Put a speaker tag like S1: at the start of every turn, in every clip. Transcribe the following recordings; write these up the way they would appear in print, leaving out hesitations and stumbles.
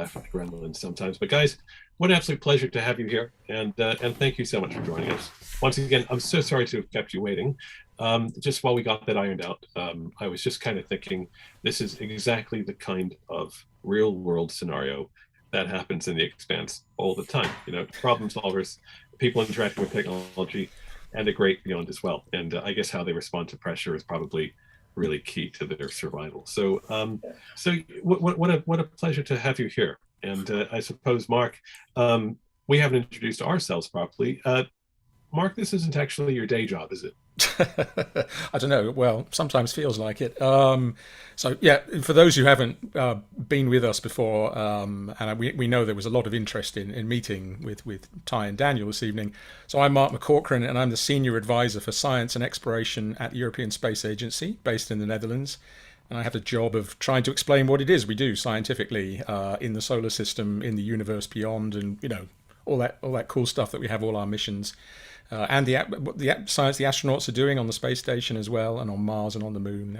S1: laugh at the gremlins sometimes. But guys, what an absolute pleasure to have you here, and thank you so much for joining us. Once again, I'm so sorry to have kept you waiting. Just while we got that ironed out, I was just kind of thinking this is exactly the kind of real world scenario that happens in the Expanse all the time. You know, problem solvers, people interacting with technology, and a great beyond as well. And I guess how they respond to pressure is probably really key to their survival. So, what a pleasure to have you here. And I suppose, Mark, we haven't introduced ourselves properly. Mark, this isn't actually your day job, is it?
S2: I don't know. Well, sometimes feels like it. So yeah, for those who haven't been with us before, and we know there was a lot of interest in meeting with Ty and Daniel this evening. So I'm Mark McCaughrean, and I'm the Senior Advisor for Science and Exploration at the European Space Agency, based in the Netherlands. And I have the job of trying to explain what it is we do scientifically in the solar system, in the universe beyond, and all that cool stuff that we have all our missions. And the science the astronauts are doing on the space station as well, and on Mars and on the Moon.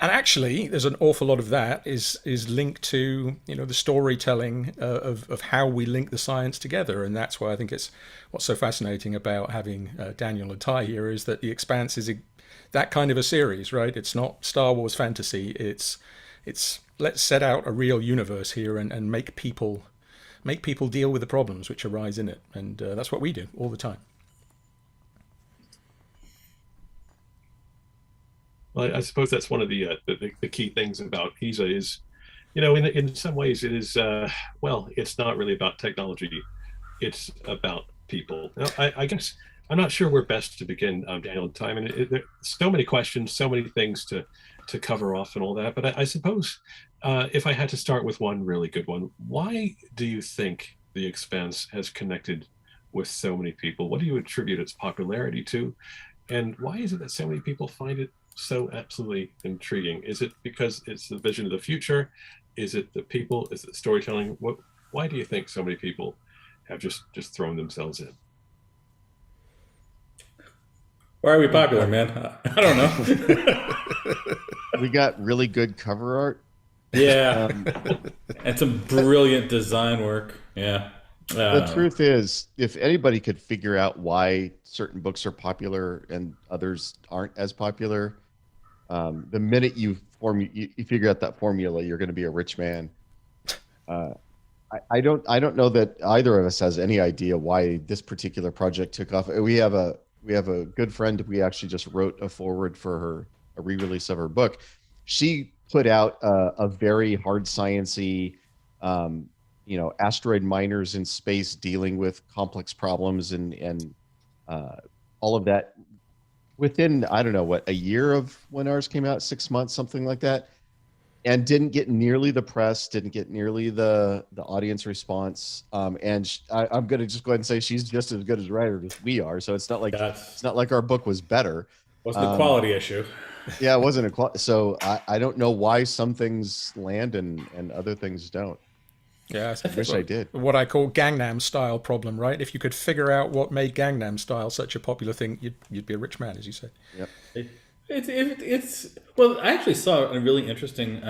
S2: And actually, there's an awful lot of that is linked to the storytelling of how we link the science together, and that's why I think it's what's so fascinating about having Daniel and Ty here is that the Expanse is that kind of a series, right? It's not Star Wars fantasy. It's let's set out a real universe here and make people deal with the problems which arise in it, and that's what we do all the time.
S1: Well, I suppose that's one of the key things about ESA is, in some ways it is well, it's not really about technology, it's about people. Now, I guess I'm not sure where best to begin, Daniel and Ty. I mean, there's so many questions, so many things to cover off and all that. But I suppose if I had to start with one really good one, why do you think the Expanse has connected with so many people? What do you attribute its popularity to? And why is it that so many people find it so absolutely intriguing? Is it because it's the vision of the future? Is it the people? Is it the storytelling? Why do you think so many people have just thrown themselves in?
S3: Why are we popular, man? I don't know.
S4: We got really good cover art.
S3: Yeah, and some brilliant design work. Yeah.
S4: The truth is, if anybody could figure out why certain books are popular and others aren't as popular, the minute you figure out that formula, you're going to be a rich man. I don't know that either of us has any idea why this particular project took off. We have a good friend. We actually just wrote a foreword for a re-release of her book. She put out a very hard sciencey, asteroid miners in space dealing with complex problems and all of that within, I don't know, what, a year of when ours came out, 6 months, something like that, and didn't get nearly the press, didn't get nearly the audience response. I'm going to just go ahead and say she's just as good as a writer as we are. So it's not like our book was better.
S3: Wasn't a quality issue.
S4: Yeah, it wasn't so I don't know why some things land and other things don't.
S2: Yeah,
S4: I wish I did.
S2: What I call Gangnam Style problem, right? If you could figure out what made Gangnam Style such a popular thing, you'd be a rich man, as you said.
S4: Yep.
S3: It's well, I actually saw a really interesting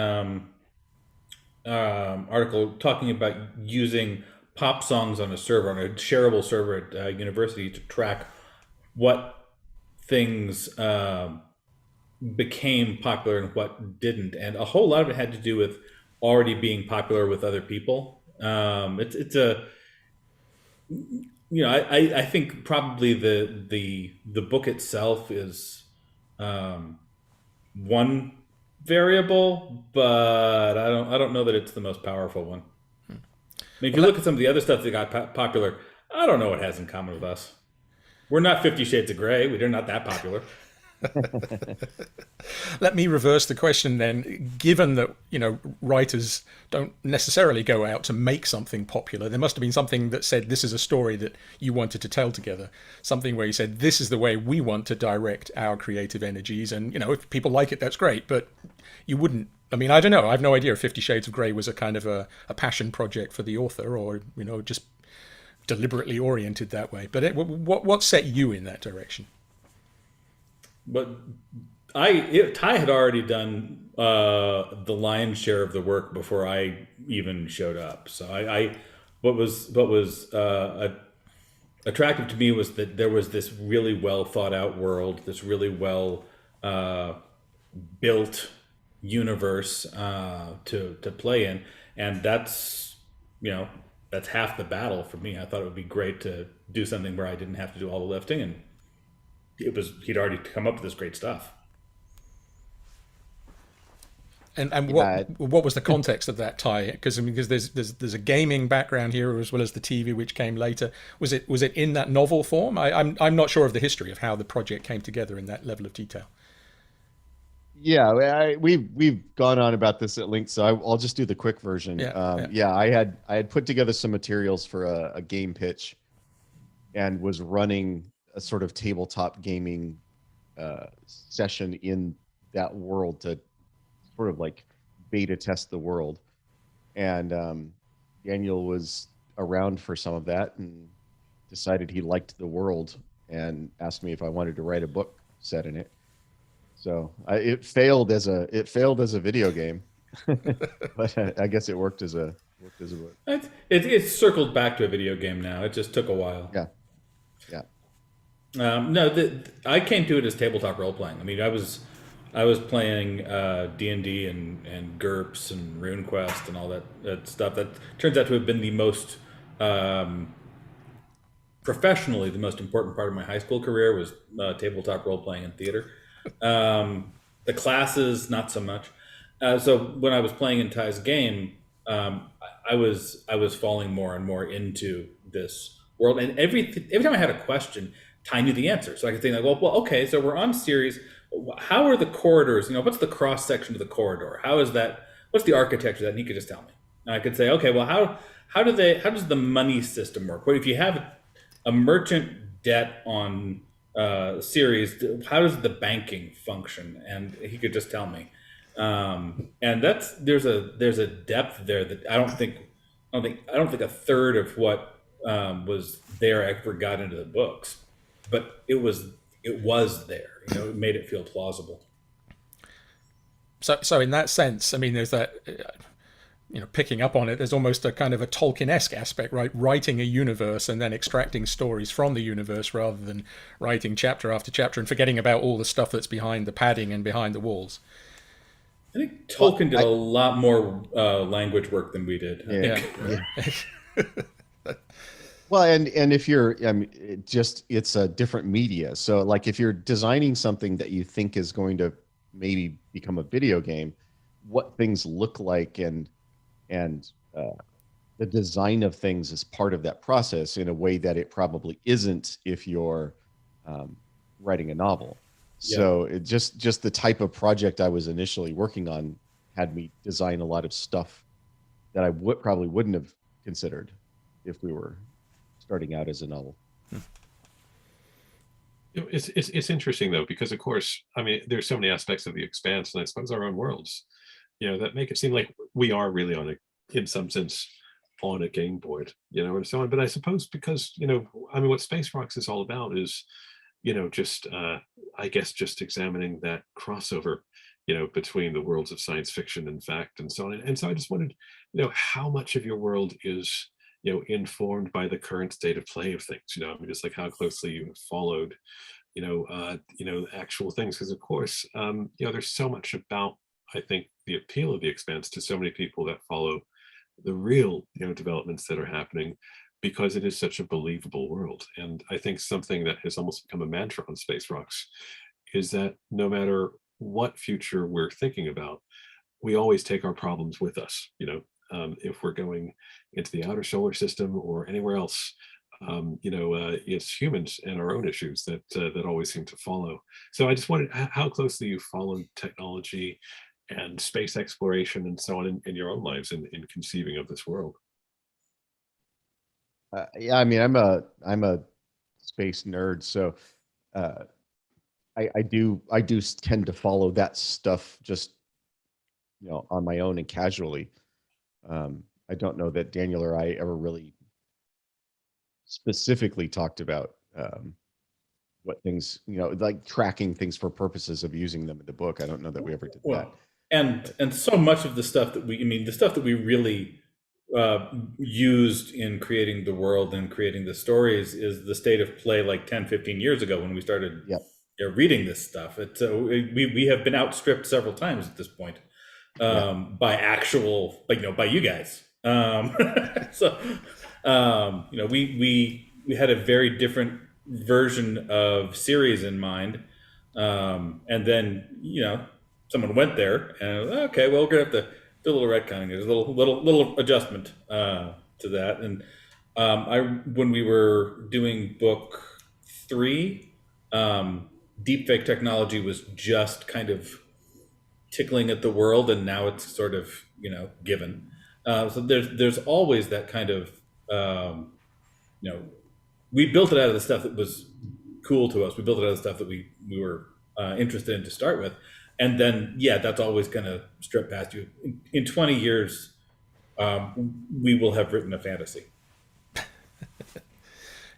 S3: article talking about using pop songs on a server, on a shareable server at university, to track what things became popular and what didn't, and a whole lot of it had to do with already being popular with other people. It's a I think probably the book itself is one variable, but I don't know that it's the most powerful one. I mean, if you look at some of the other stuff that got popular, I don't know what it has in common with us. We're not 50 Shades of Grey. We're not that popular.
S2: Let me reverse the question then. Given that writers don't necessarily go out to make something popular, there must have been something that said this is a story that you wanted to tell together, something where you said this is the way we want to direct our creative energies, and if people like it, that's great, but you wouldn't. I mean, I don't know, I have no idea if 50 Shades of Grey was a kind of a passion project for the author, or just deliberately oriented that way, but what set you in that direction?
S3: But Ty had already done the lion's share of the work before I even showed up. So what was attractive to me was that there was this really well thought out world, this really well uh, built universe to play in, and that's half the battle for me. I thought it would be great to do something where I didn't have to do all the lifting, and he'd already come up with this great stuff.
S2: And
S4: Yeah.
S2: what was the context of that tie? Because there's a gaming background here as well as the TV, which came later. Was it in that novel form? I'm not sure of the history of how the project came together in that level of detail.
S4: Yeah, we've gone on about this at length, so I'll just do the quick version.
S2: Yeah.
S4: I had put together some materials for a game pitch, and was running a sort of tabletop gaming session in that world to sort of like beta test the world. And Daniel was around for some of that and decided he liked the world and asked me if I wanted to write a book set in it. So it failed as a video game, but I guess it worked as a book.
S3: It's circled back to a video game now. It just took a while.
S4: Yeah, yeah.
S3: No, I came to it as tabletop role playing. I mean, I was playing D&D and GURPS and RuneQuest and all that stuff. That turns out to have been the most professionally the most important part of my high school career was tabletop role playing and theater. The classes, not so much. So when I was playing in Ty's game, I was falling more and more into this world, and every time I had a question, Ty knew the answer. So I could think like, well, okay, so we're on series. How are the corridors? What's the cross section of the corridor? How is that? What's the architecture of that? And he could just tell me, and I could say, okay, well, how does the money system work? What if you have a merchant debt on series? How does the banking function? And he could just tell me. And there's a depth there that I don't think a third of what was there ever got into the books, but it was there. It made it feel plausible.
S2: So in that sense, I mean, there's that. Picking up on it, there's almost a kind of a Tolkien-esque aspect, right? Writing a universe and then extracting stories from the universe rather than writing chapter after chapter and forgetting about all the stuff that's behind the padding and behind the walls.
S3: I think Tolkien did a lot more language work than we did.
S2: Yeah.
S4: Well, and if you're it's a different media. So like if you're designing something that you think is going to maybe become a video game, what things look like and the design of things is part of that process in a way that it probably isn't if you're writing a novel. Yeah. So it just the type of project I was initially working on had me design a lot of stuff that I probably wouldn't have considered if we were starting out as a novel.
S1: It's interesting though, because of course, I mean, there's so many aspects of the Expanse, and I suppose our own worlds, that make it seem like we are really in some sense, on a game board, and so on. But I suppose because, I mean, what Space Rocks is all about is, just, I guess, just examining that crossover, between the worlds of science fiction and fact and so on. And so I just wondered, how much of your world is, informed by the current state of play of things, I mean, just like how closely you have followed, actual things. Because of course, there's so much about, I think, the appeal of the Expanse to so many people that follow the real, developments that are happening, because it is such a believable world. And I think something that has almost become a mantra on Space Rocks is that no matter what future we're thinking about, we always take our problems with us. If we're going into the outer solar system or anywhere else, it's humans and our own issues that always seem to follow. So I just wondered how closely you followed technology and space exploration and so on in your own lives in conceiving of this world.
S4: Yeah, I mean, I'm a space nerd, so I do tend to follow that stuff just on my own and casually. I don't know that Daniel or I ever really specifically talked about what things, like tracking things for purposes of using them in the book. I don't know that we ever did that.
S3: And so much of the stuff that the stuff that we really used in creating the world and creating the stories is the state of play like 10, 15 years ago when we started reading this stuff. We have been outstripped several times at this point by you guys. So, we had a very different version of series in mind. And then, someone went there and okay, well, we're gonna have to do a little retconning. There's a little adjustment to that. And when we were doing book 3, deepfake technology was just kind of tickling at the world, and now it's sort of given. So there's always that kind of we built it out of the stuff that was cool to us. We built it out of the stuff that we were interested in to start with. And then, that's always going to strip past you. In 20 years, we will have written a fantasy.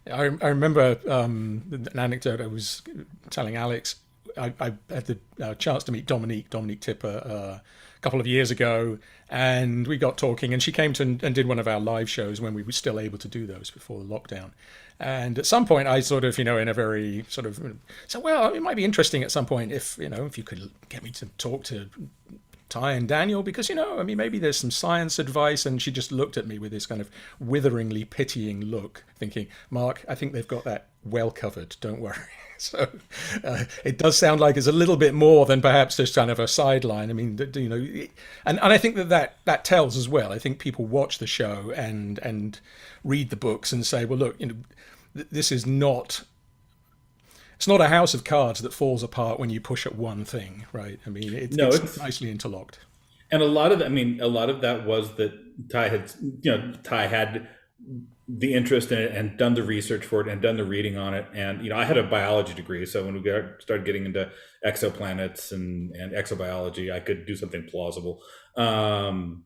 S2: I remember an anecdote I was telling Alex. I had the chance to meet Dominique Tipper a couple of years ago, and we got talking, and she came to and did one of our live shows when we were still able to do those before the lockdown. And at some point I sort of, in a very sort of, so, well, it might be interesting at some point if you could get me to talk to Ty and Daniel, because, maybe there's some science advice. And she just looked at me with this kind of witheringly pitying look, thinking, Mark, I think they've got that well covered, don't worry. So it does sound like it's a little bit more than perhaps just kind of a sideline. I mean, and I think that tells as well. I think people watch the show and read the books and say, well, look, this is not. It's not a house of cards that falls apart when you push at one thing, right? I mean, it's nicely interlocked.
S3: And a lot of that was that Ty had the interest in it and done the research for it and done the reading on it. And, I had a biology degree. So when we started getting into exoplanets and exobiology, I could do something plausible. One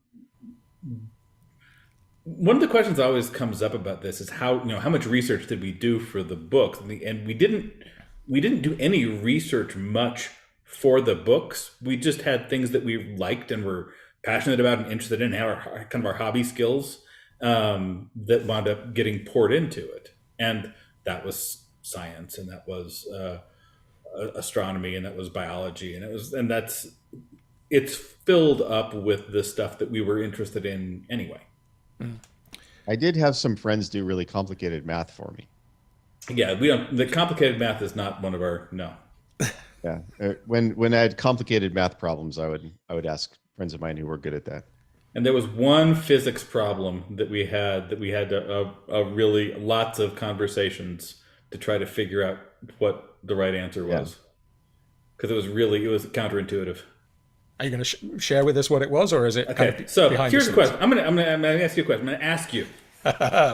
S3: of the questions that always comes up about this is how much research did we do for the books? And we didn't do any research much for the books. We just had things that we liked and were passionate about and interested in, our kind of our hobby skills that wound up getting poured into it. And that was science, and that was astronomy, and that was biology, and it's filled up with the stuff that we were interested in anyway.
S4: I did have some friends do really complicated math for me.
S3: Yeah, the complicated math is not one of our, no.
S4: Yeah, when I had complicated math problems, I would ask friends of mine who were good at that.
S3: And there was one physics problem that we had really lots of conversations to try to figure out what the right answer was, because it was counterintuitive.
S2: Are you going to share with us what it was, or is it
S3: okay? So here's the question. I'm going to ask you a question. I'm going to ask you.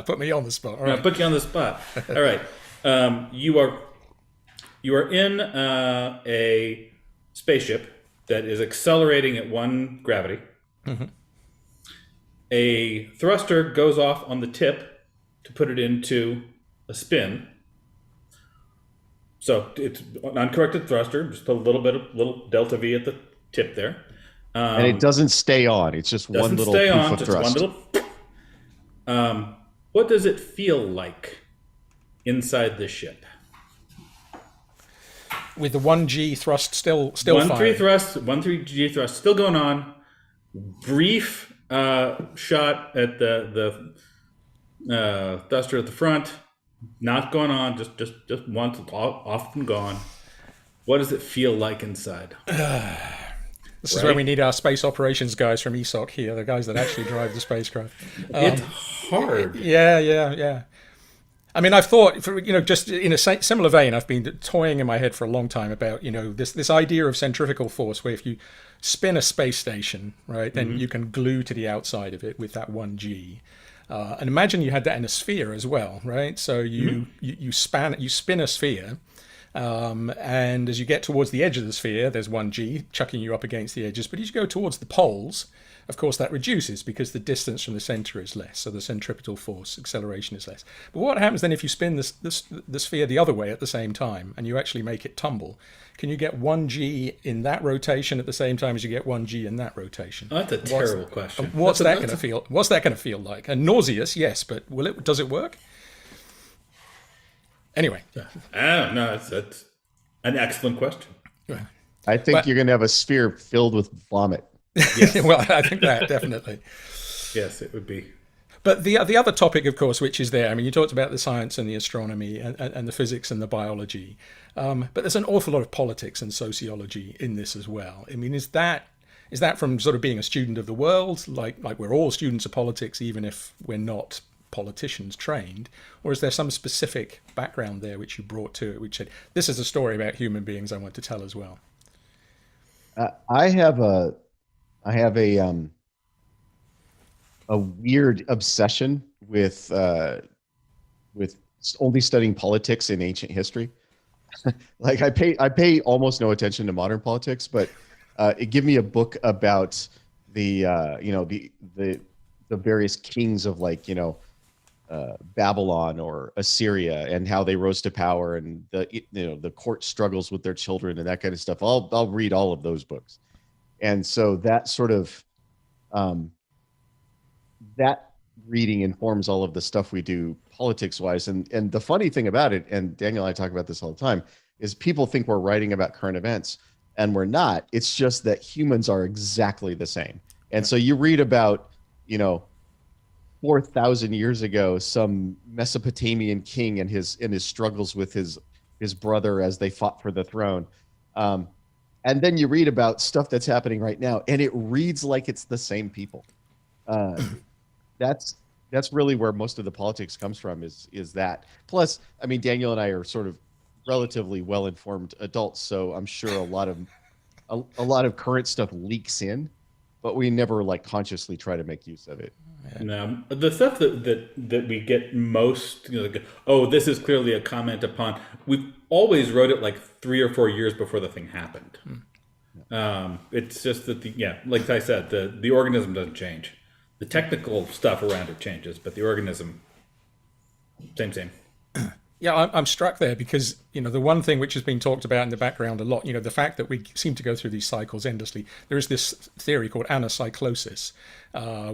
S2: Put me on the spot. All right.
S3: Put you on the spot. All right. You are in a spaceship that is accelerating at 1 gravity. Mm-hmm. A thruster goes off on the tip to put it into a spin. So it's an uncorrected thruster. Just put a little delta V at the tip there.
S4: And it doesn't stay on. It's just one little poof of thrust.
S3: What does it feel like inside the ship?
S2: With the 1G thrust still
S3: 1-3G thrust still going on. Brief shot at the thruster at the front, not going on. Just once, off and gone. What does it feel like inside?
S2: This is where we need our space operations guys from ESOC here, the guys that actually drive the spacecraft.
S3: It's hard.
S2: Yeah. I mean, I've thought, just in a similar vein, I've been toying in my head for a long time about, this idea of centrifugal force, where if you spin a space station, right, then you can glue to the outside of it with that 1G. And imagine you had that in a sphere as well, right? So you spin a sphere. And as you get towards the edge of the sphere, there's 1G chucking you up against the edges. But as you go towards the poles, of course that reduces because the distance from the center is less, so the centripetal force acceleration is less. But what happens then if you spin the sphere the other way at the same time and you actually make it tumble? Can you get 1g in that rotation at the same time as you get 1g in that rotation?
S3: Oh, that's a terrible question.
S2: What's that going to feel? What's that going to feel like? And nauseous, yes, but does it work? Anyway,
S3: I don't know. That's an excellent question.
S4: I think you're going to have a sphere filled with vomit.
S2: Yes. Well, I think that definitely.
S3: Yes, it would be.
S2: But the other topic, of course, which is there, I mean, you talked about the science and the astronomy and the physics and the biology, but there's an awful lot of politics and sociology in this as well. I mean, is that from sort of being a student of the world, like we're all students of politics, even if we're not politicians trained, or is there some specific background there which you brought to it, which said, this is a story about human beings I want to tell as well?
S4: I have a weird obsession with only studying politics in ancient history. Like I pay almost no attention to modern politics, but give me a book about the various kings of Babylon or Assyria and how they rose to power and the court struggles with their children and that kind of stuff. I'll read all of those books. And so that sort of that reading informs all of the stuff we do politics wise. And the funny thing about it, and Daniel and I talk about this all the time, is people think we're writing about current events and we're not. It's just that humans are exactly the same. And so you read about, 4,000 years ago, some Mesopotamian king and his struggles with his brother as they fought for the throne. And then you read about stuff that's happening right now, and it reads like it's the same people. That's really where most of the politics comes from is that. Plus, I mean, Daniel and I are sort of relatively well-informed adults, so I'm sure a lot of current stuff leaks in, but we never consciously try to make use of it.
S3: No, the stuff that we get most, this is clearly a comment upon. We've always wrote it 3 or 4 years before the thing happened. It's just that like I said, the organism doesn't change. The technical stuff around it changes, but the organism, same.
S2: Yeah, I'm struck there because, the one thing which has been talked about in the background a lot, the fact that we seem to go through these cycles endlessly. There is this theory called anacyclosis,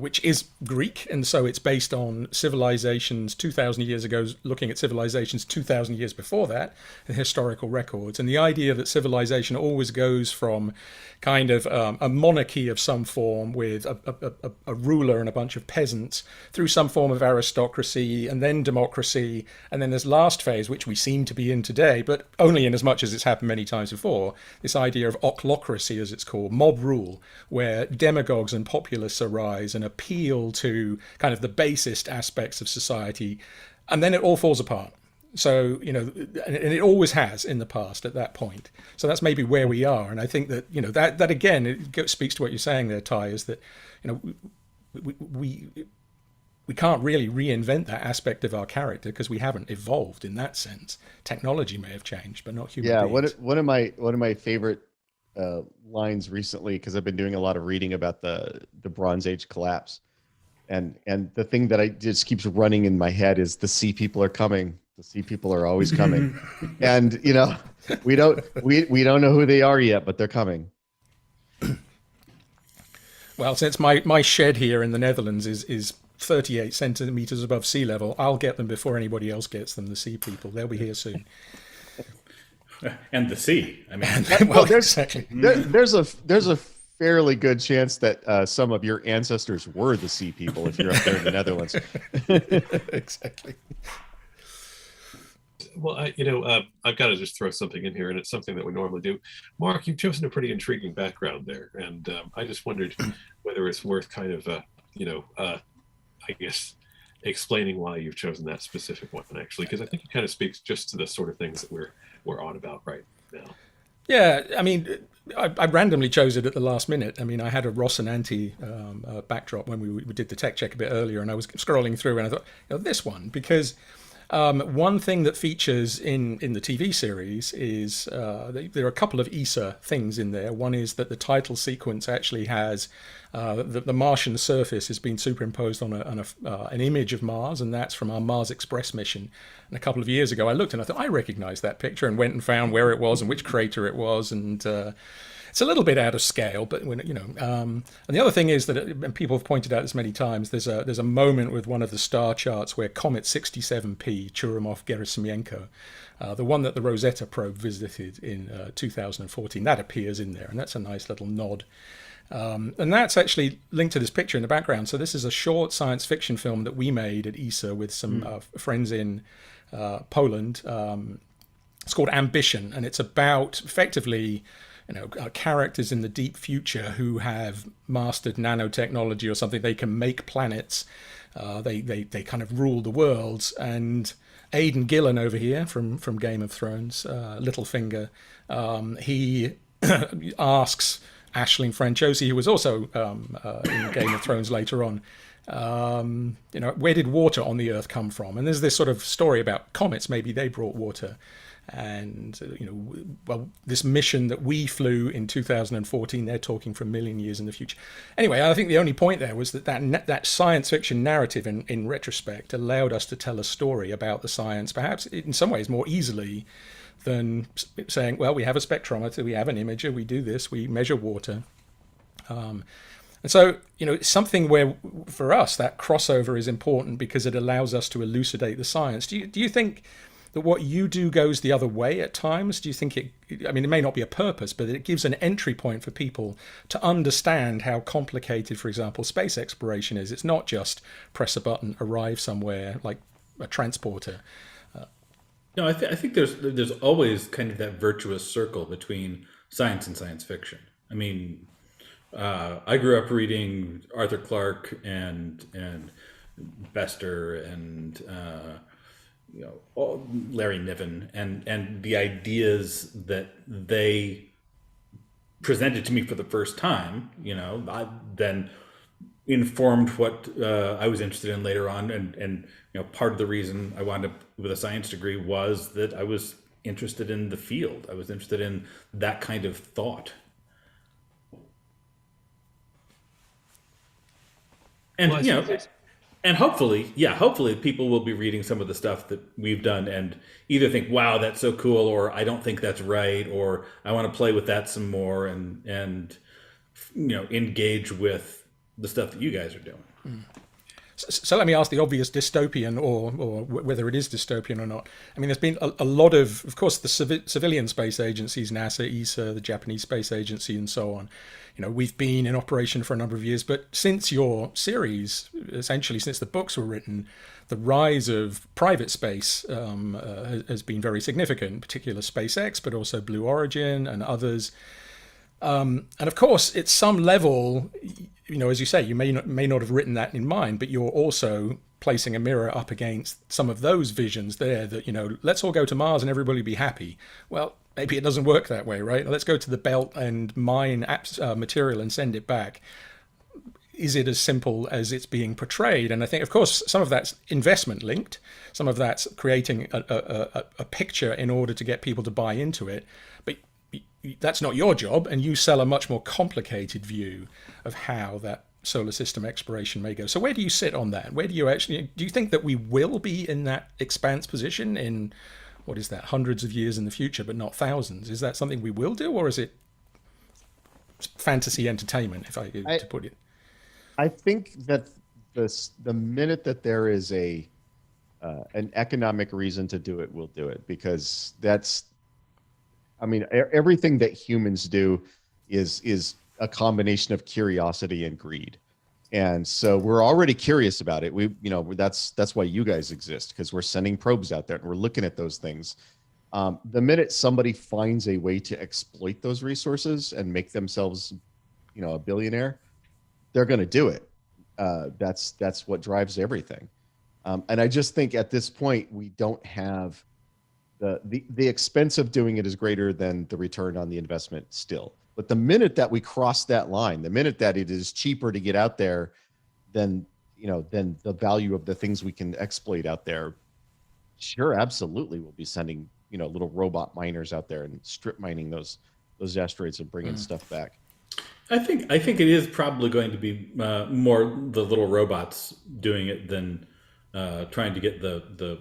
S2: which is Greek. And so it's based on civilizations 2,000 years ago, looking at civilizations 2,000 years before that, the historical records. And the idea that civilization always goes from kind of a monarchy of some form with a ruler and a bunch of peasants through some form of aristocracy and then democracy. And then there's last phase, which we seem to be in today, but only in as much as it's happened many times before, this idea of ochlocracy, as it's called, mob rule, where demagogues and populists arise and appeal to kind of the basest aspects of society, and then it all falls apart. So, and it always has in the past at that point. So that's maybe where we are. And I think that, that again, it speaks to what you're saying there, Ty, is that, we can't really reinvent that aspect of our character because we haven't evolved in that sense. Technology may have changed, but not human beings.
S4: One of my favorite lines recently, because I've been doing a lot of reading about the Bronze Age collapse, and the thing that just keeps running in my head is the sea people are coming. The sea people are always coming, and we don't know who they are yet, but they're coming.
S2: Well, since my shed here in the Netherlands is 38 centimeters above sea level, I'll get them before anybody else gets them. The sea people, they'll be here soon.
S3: And the sea, I mean,
S2: exactly.
S4: There's a fairly good chance that some of your ancestors were the sea people if you're up there in the Netherlands.
S2: Exactly.
S1: Well, I've got to just throw something in here, and it's something that we normally do. Mark, you've chosen a pretty intriguing background there, and I just wondered whether it's worth kind of, I guess, explaining why you've chosen that specific one, actually, because I think it kind of speaks just to the sort of things that we're on about right now.
S2: Yeah, I mean, I randomly chose it at the last minute. I mean, I had a Ross and Anti backdrop when we did the tech check a bit earlier, and I was scrolling through, and I thought, this one, because One thing that features in the TV series is there are a couple of ESA things in there. One is that the title sequence actually has the Martian surface has been superimposed on an image of Mars, and that's from our Mars Express mission. And a couple of years ago, I looked and I thought, I recognized that picture, and went and found where it was and which crater it was, and it's a little bit out of scale, but and the other thing is that, and people have pointed out this many times, there's a moment with one of the star charts where Comet 67P, Churyumov-Gerasimenko, the one that the Rosetta probe visited in 2014, that appears in there, and that's a nice little nod. And that's actually linked to this picture in the background. So this is a short science fiction film that we made at ESA with some friends in Poland. It's called Ambition, and it's about effectively characters in the deep future who have mastered nanotechnology or something. They can make planets. They kind of rule the worlds. And Aidan Gillen over here from Game of Thrones, Littlefinger, he asks Aisling Franciosi, who was also in Game of Thrones later on, where did water on the Earth come from? And there's this sort of story about comets. Maybe they brought water. And, this mission that we flew in 2014, they're talking for a million years in the future. Anyway, I think the only point there was that science fiction narrative in retrospect allowed us to tell a story about the science, perhaps in some ways more easily than saying, well, we have a spectrometer, we have an imager, we do this, we measure water. And so, it's something where, for us, that crossover is important because it allows us to elucidate the science. Do you think that what you do goes the other way at times? Do you think it may not be a purpose, but it gives an entry point for people to understand how complicated, for example, space exploration is? It's not just press a button, arrive somewhere like a transporter.
S3: No, I think there's always kind of that virtuous circle between science and science fiction. I mean, I grew up reading Arthur Clarke and Bester and Larry Niven, and the ideas that they presented to me for the first time, I then informed what I was interested in later on, and part of the reason I wound up with a science degree was that I was interested in the field. I was interested in that kind of thought. And and hopefully people will be reading some of the stuff that we've done and either think, wow, that's so cool, or I don't think that's right, or I want to play with that some more, and engage with the stuff that you guys are doing.
S2: So let me ask the obvious dystopian, or whether it is dystopian or not. I mean, there's been a lot of course, the civilian space agencies, NASA, ESA, the Japanese Space Agency, and so on. We've been in operation for a number of years, but since your series, essentially since the books were written, the rise of private space has been very significant, in particular SpaceX, but also Blue Origin and others. And of course, at some level, as you say, you may not have written that in mind, but you're also placing a mirror up against some of those visions there that, let's all go to Mars and everybody be happy. Well, maybe it doesn't work that way, right? Let's go to the belt and mine material and send it back. Is it as simple as it's being portrayed? And I think, of course, some of that's investment linked. Some of that's creating a picture in order to get people to buy into it. But that's not your job, and you sell a much more complicated view of how that solar system exploration may go. So where do you sit on that? Do you think that we will be in that expanse position in, what is that, hundreds of years in the future, but not thousands? Is that something we will do, or is it fantasy entertainment, if I to put it?
S4: I think that the minute that there is an economic reason to do it, we'll do it, because everything that humans do is a combination of curiosity and greed. And so we're already curious about it. That's why you guys exist, because we're sending probes out there and we're looking at those things. The minute somebody finds a way to exploit those resources and make themselves, a billionaire, they're going to do it. That's what drives everything. And I just think at this point, we don't have the expense of doing it is greater than the return on the investment still. But the minute that we cross that line, the minute that it is cheaper to get out there than the value of the things we can exploit out there, sure, absolutely, we'll be sending little robot miners out there and strip mining those asteroids and bringing stuff back.
S3: I think it is probably going to be more the little robots doing it than trying to get the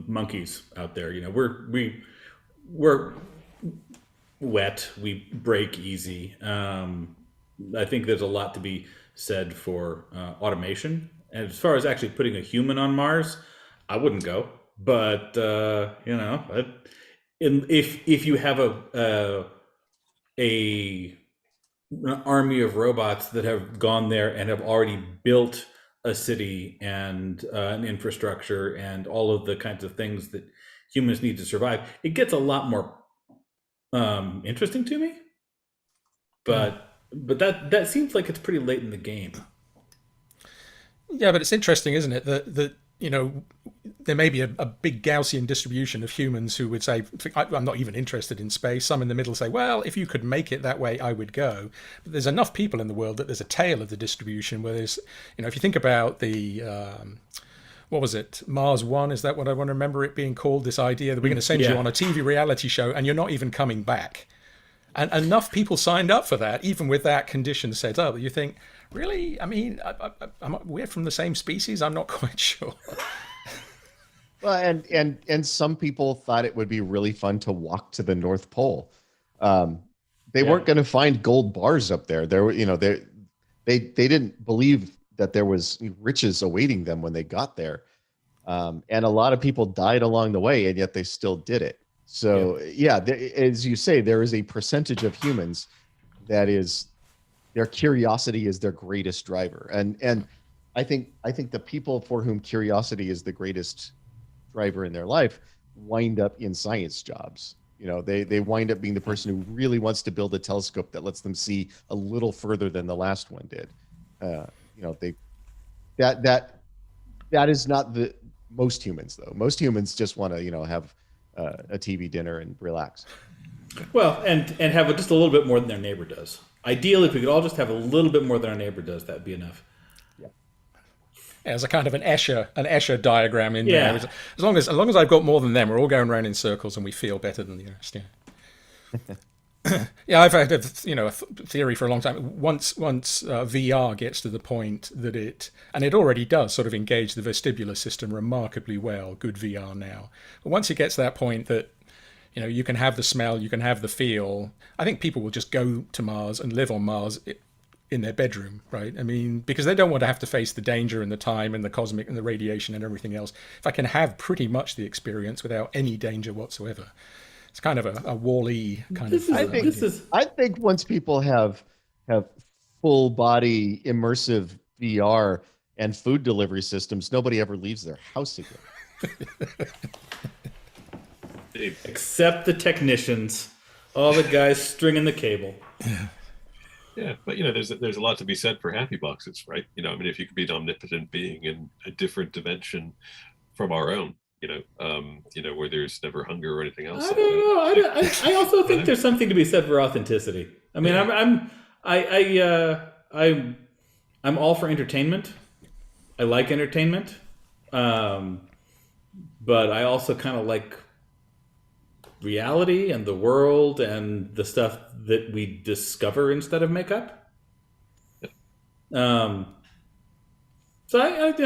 S3: monkeys out there. We're wet. We break easy. I think there's a lot to be said for automation. And as far as actually putting a human on Mars, I wouldn't go. But if you have an army of robots that have gone there and have already built a city and an infrastructure and all of the kinds of things that humans need to survive, it gets a lot more interesting to me. But that seems like it's pretty late in the game.
S2: Yeah, but it's interesting, isn't it, that there may be a big Gaussian distribution of humans who would say, I'm not even interested in space. Some in the middle say, well, if you could make it that way, I would go. But there's enough people in the world that there's a tail of the distribution where there's, if you think about the, what was it, Mars One, is that what I want to remember it being called? This idea that we're going to send you on a TV reality show and you're not even coming back. And enough people signed up for that, even with that condition set up, that you think, really? I mean, we're from the same species? I'm not quite sure.
S4: Well, and some people thought it would be really fun to walk to the North Pole. They weren't going to find gold bars up there. There were, they didn't believe that there was riches awaiting them when they got there. And a lot of people died along the way, and yet they still did it. So as you say, there is a percentage of humans that is, their curiosity is their greatest driver. And I think the people for whom curiosity is the greatest driver in their life wind up in science jobs. They wind up being the person who really wants to build a telescope that lets them see a little further than the last one did. That is not the most humans, though. Most humans just want to have a TV dinner and relax.
S3: Well, and have just a little bit more than their neighbor does. Ideally, if we could all just have a little bit more than our neighbor does, that'd be enough.
S2: Yeah. As a kind of an Escher diagram in there. As long as I've got more than them, we're all going around in circles and we feel better than the rest. Yeah. Yeah, I've had a theory for a long time. Once VR gets to the point that it already does sort of engage the vestibular system remarkably well, good VR now. But once it gets to that point that you can have the smell, you can have the feel, I think people will just go to Mars and live on Mars in their bedroom, right? I mean, because they don't want to have to face the danger and the time and the cosmic and the radiation and everything else. If I can have pretty much the experience without any danger whatsoever. It's kind of a Wall-E kind of thing.
S4: I think once people have full body immersive VR and food delivery systems, nobody ever leaves their house again.
S3: Except the technicians, all the guys stringing the cable.
S1: Yeah, but there's a lot to be said for happy boxes, right? If you could be an omnipotent being in a different dimension from our own, where there's never hunger or anything else.
S3: I don't know. I also think there's something to be said for authenticity. I mean, I'm all for entertainment. I like entertainment, but I also kind of like reality and the world and the stuff that we discover instead of make up. So I've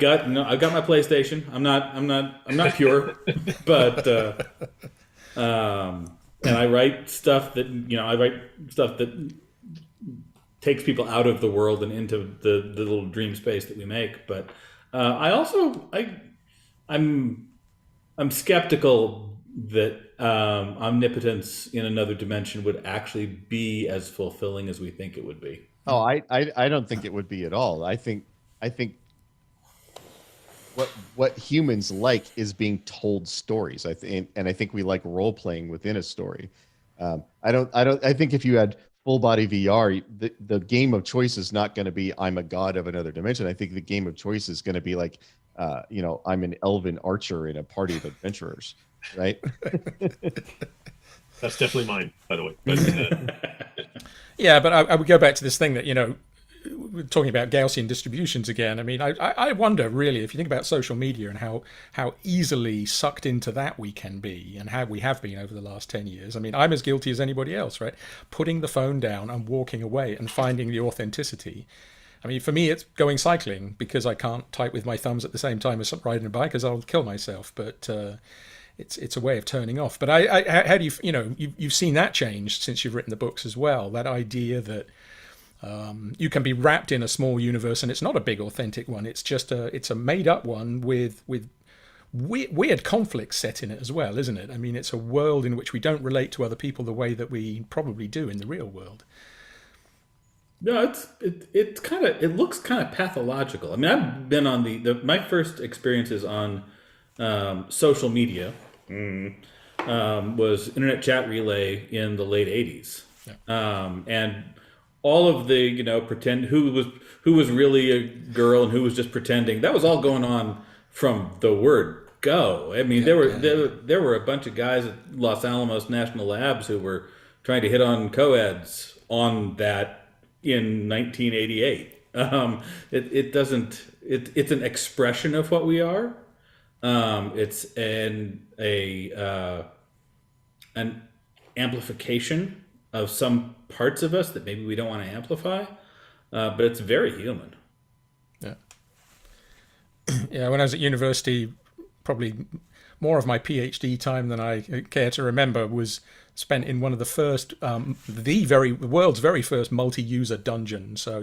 S3: got my PlayStation. I'm not pure, but and I write stuff that takes people out of the world and into the little dream space that we make. But I'm skeptical that omnipotence in another dimension would actually be as fulfilling as we think it would be.
S4: Oh, I don't think it would be at all. I think what humans like is being told stories. I think we like role playing within a story. I think if you had full body VR, the game of choice is not going to be I'm a god of another dimension. I think the game of choice is going to be like, I'm an elven archer in a party of adventurers, right?
S1: That's definitely mine, by the way. But,
S2: yeah, but I would go back to this thing that we're talking about Gaussian distributions again. I mean, I wonder really if you think about social media and how easily sucked into that we can be, and how we have been over the last 10 years. I mean, I'm as guilty as anybody else, right? Putting the phone down and walking away and finding the authenticity. I mean, for me, it's going cycling because I can't type with my thumbs at the same time as riding a bike, because I'll kill myself. But it's a way of turning off. But how do you've seen that change since you've written the books as well? That idea that you can be wrapped in a small universe, and it's not a big authentic one. It's just it's a made up one with weird conflicts set in it as well, isn't it? I mean, it's a world in which we don't relate to other people the way that we probably do in the real world.
S3: No, it looks kind of pathological. I mean, I've been on my first experiences on social media was Internet Chat Relay in the late 80s. Yeah. And all of the, pretend who was really a girl and who was just pretending, that was all going on from the word go. I mean, there were a bunch of guys at Los Alamos National Labs who were trying to hit on co-eds on that in 1988. It's an expression of what we are. It's an amplification of some parts of us that maybe we don't want to amplify, but it's very human.
S2: Yeah. Yeah. When I was at university, probably more of my PhD time than I care to remember was spent in one of the first, the world's very first multi-user dungeon. So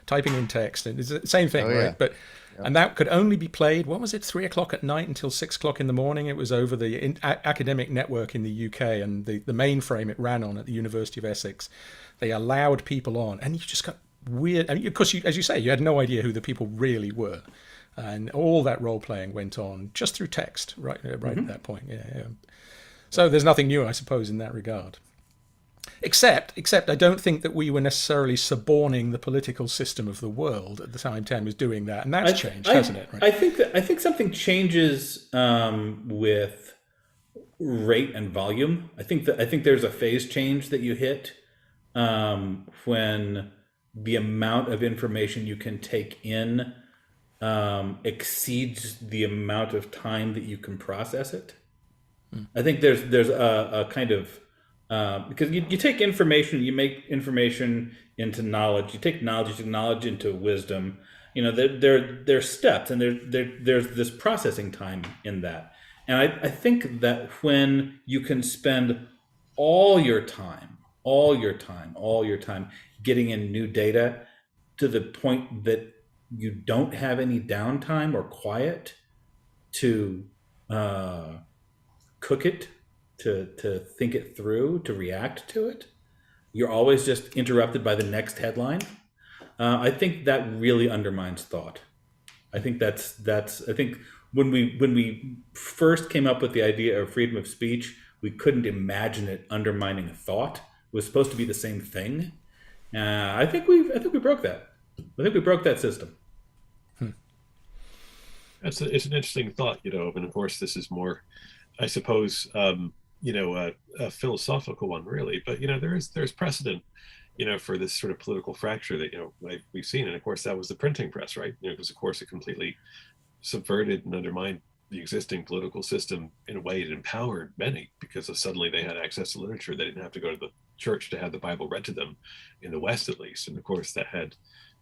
S2: typing in text, and it's the same thing, right? But and that could only be played, what was it, 3 o'clock at night until 6 o'clock in the morning. It was over the academic network in the UK, and the mainframe it ran on at the University of Essex. They allowed people on, and you just got weird. I mean, of course, as you say, you had no idea who the people really were. And all that role-playing went on just through text, right at that point. Yeah. So there's nothing new, I suppose, in that regard. Except I don't think that we were necessarily suborning the political system of the world at the time Ten was doing that, and that's changed, hasn't it? Right?
S3: I think something changes with rate and volume. I think there's a phase change that you hit when the amount of information you can take in exceeds the amount of time that you can process it. I think there's a kind of because you take information, you make information into knowledge. You take knowledge into wisdom. There's steps, and there's this processing time in that. And I think that when you can spend all your time getting in new data to the point that you don't have any downtime or quiet to cook it, to think it through, to react to it. You're always just interrupted by the next headline. I think that really undermines thought. I think that's I think when we first came up with the idea of freedom of speech, we couldn't imagine it undermining thought. It was supposed to be the same thing. I think we broke that. I think we broke that system.
S1: It's an interesting thought, and of course this is more, I suppose, a philosophical one, really. But there's precedent, for this sort of political fracture that we've seen, and of course that was the printing press, right? Because of course it completely subverted and undermined the existing political system in a way it empowered many, because suddenly they had access to literature. They didn't have to go to the church to have the Bible read to them, in the West at least, and of course that had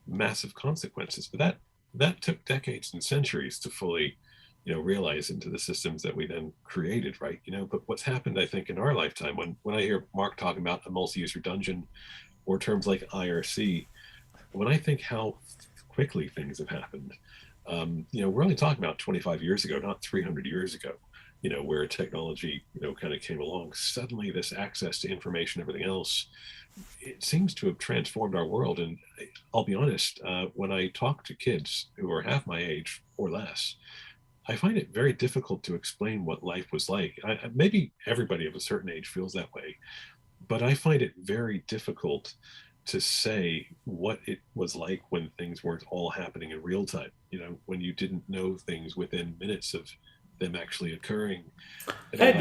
S1: massive consequences. But that took decades and centuries to fully realize into the systems that we then created, right? But what's happened, I think, in our lifetime, when I hear Mark talking about a multi-user dungeon or terms like IRC, when I think how quickly things have happened, we're only talking about 25 years ago, not 300 years ago, where technology, kind of came along. Suddenly this access to information, everything else, it seems to have transformed our world. And I'll be honest, when I talk to kids who are half my age or less, I find it very difficult to explain what life was like. Maybe everybody of a certain age feels that way, but I find it very difficult to say what it was like when things weren't all happening in real time, when you didn't know things within minutes of them actually occurring.
S3: I had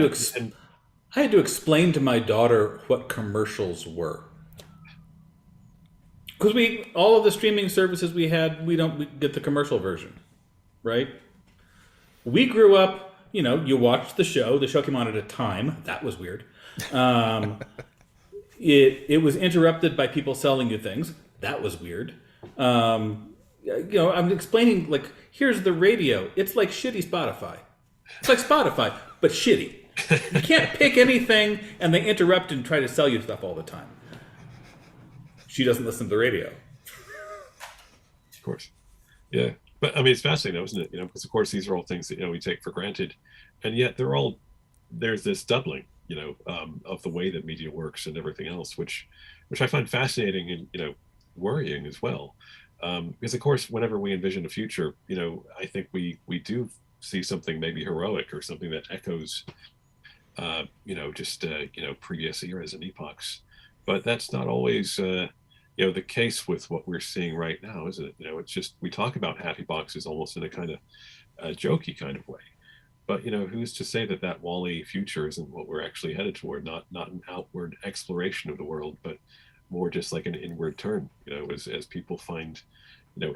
S3: to explain to my daughter what commercials were. Because all of the streaming services we get the commercial version, right? We grew up, you watched the show. The show came on at a time. That was weird. It was interrupted by people selling you things. That was weird. I'm explaining, like, here's the radio. It's like shitty Spotify. It's like Spotify, but shitty. You can't pick anything, and they interrupt and try to sell you stuff all the time. She doesn't listen to the radio.
S1: Of course. Yeah. But I mean, it's fascinating, isn't it? Because of course these are all things that we take for granted, and yet there's this doubling, of the way that media works and everything else, which I find fascinating and worrying as well, because of course whenever we envision a future, I think we do see something maybe heroic or something that echoes, previous eras and epochs, but that's not always the case with what we're seeing right now, isn't it? It's just, we talk about happy boxes almost in a kind of jokey kind of way. But who's to say that WALL-E future isn't what we're actually headed toward? Not an outward exploration of the world, but more just like an inward turn. As people find,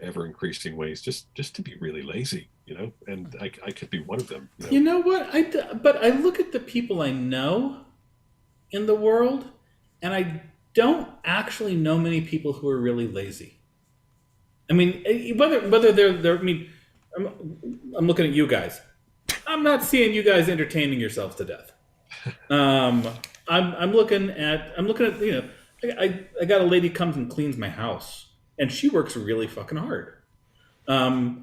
S1: ever increasing ways just to be really lazy. And I could be one of them.
S3: You know what? But I look at the people I know in the world, and I don't actually know many people who are really lazy. I mean, whether they're. I mean, I'm looking at you guys. I'm not seeing you guys entertaining yourselves to death. I'm looking at I got a lady comes and cleans my house, and she works really fucking hard. I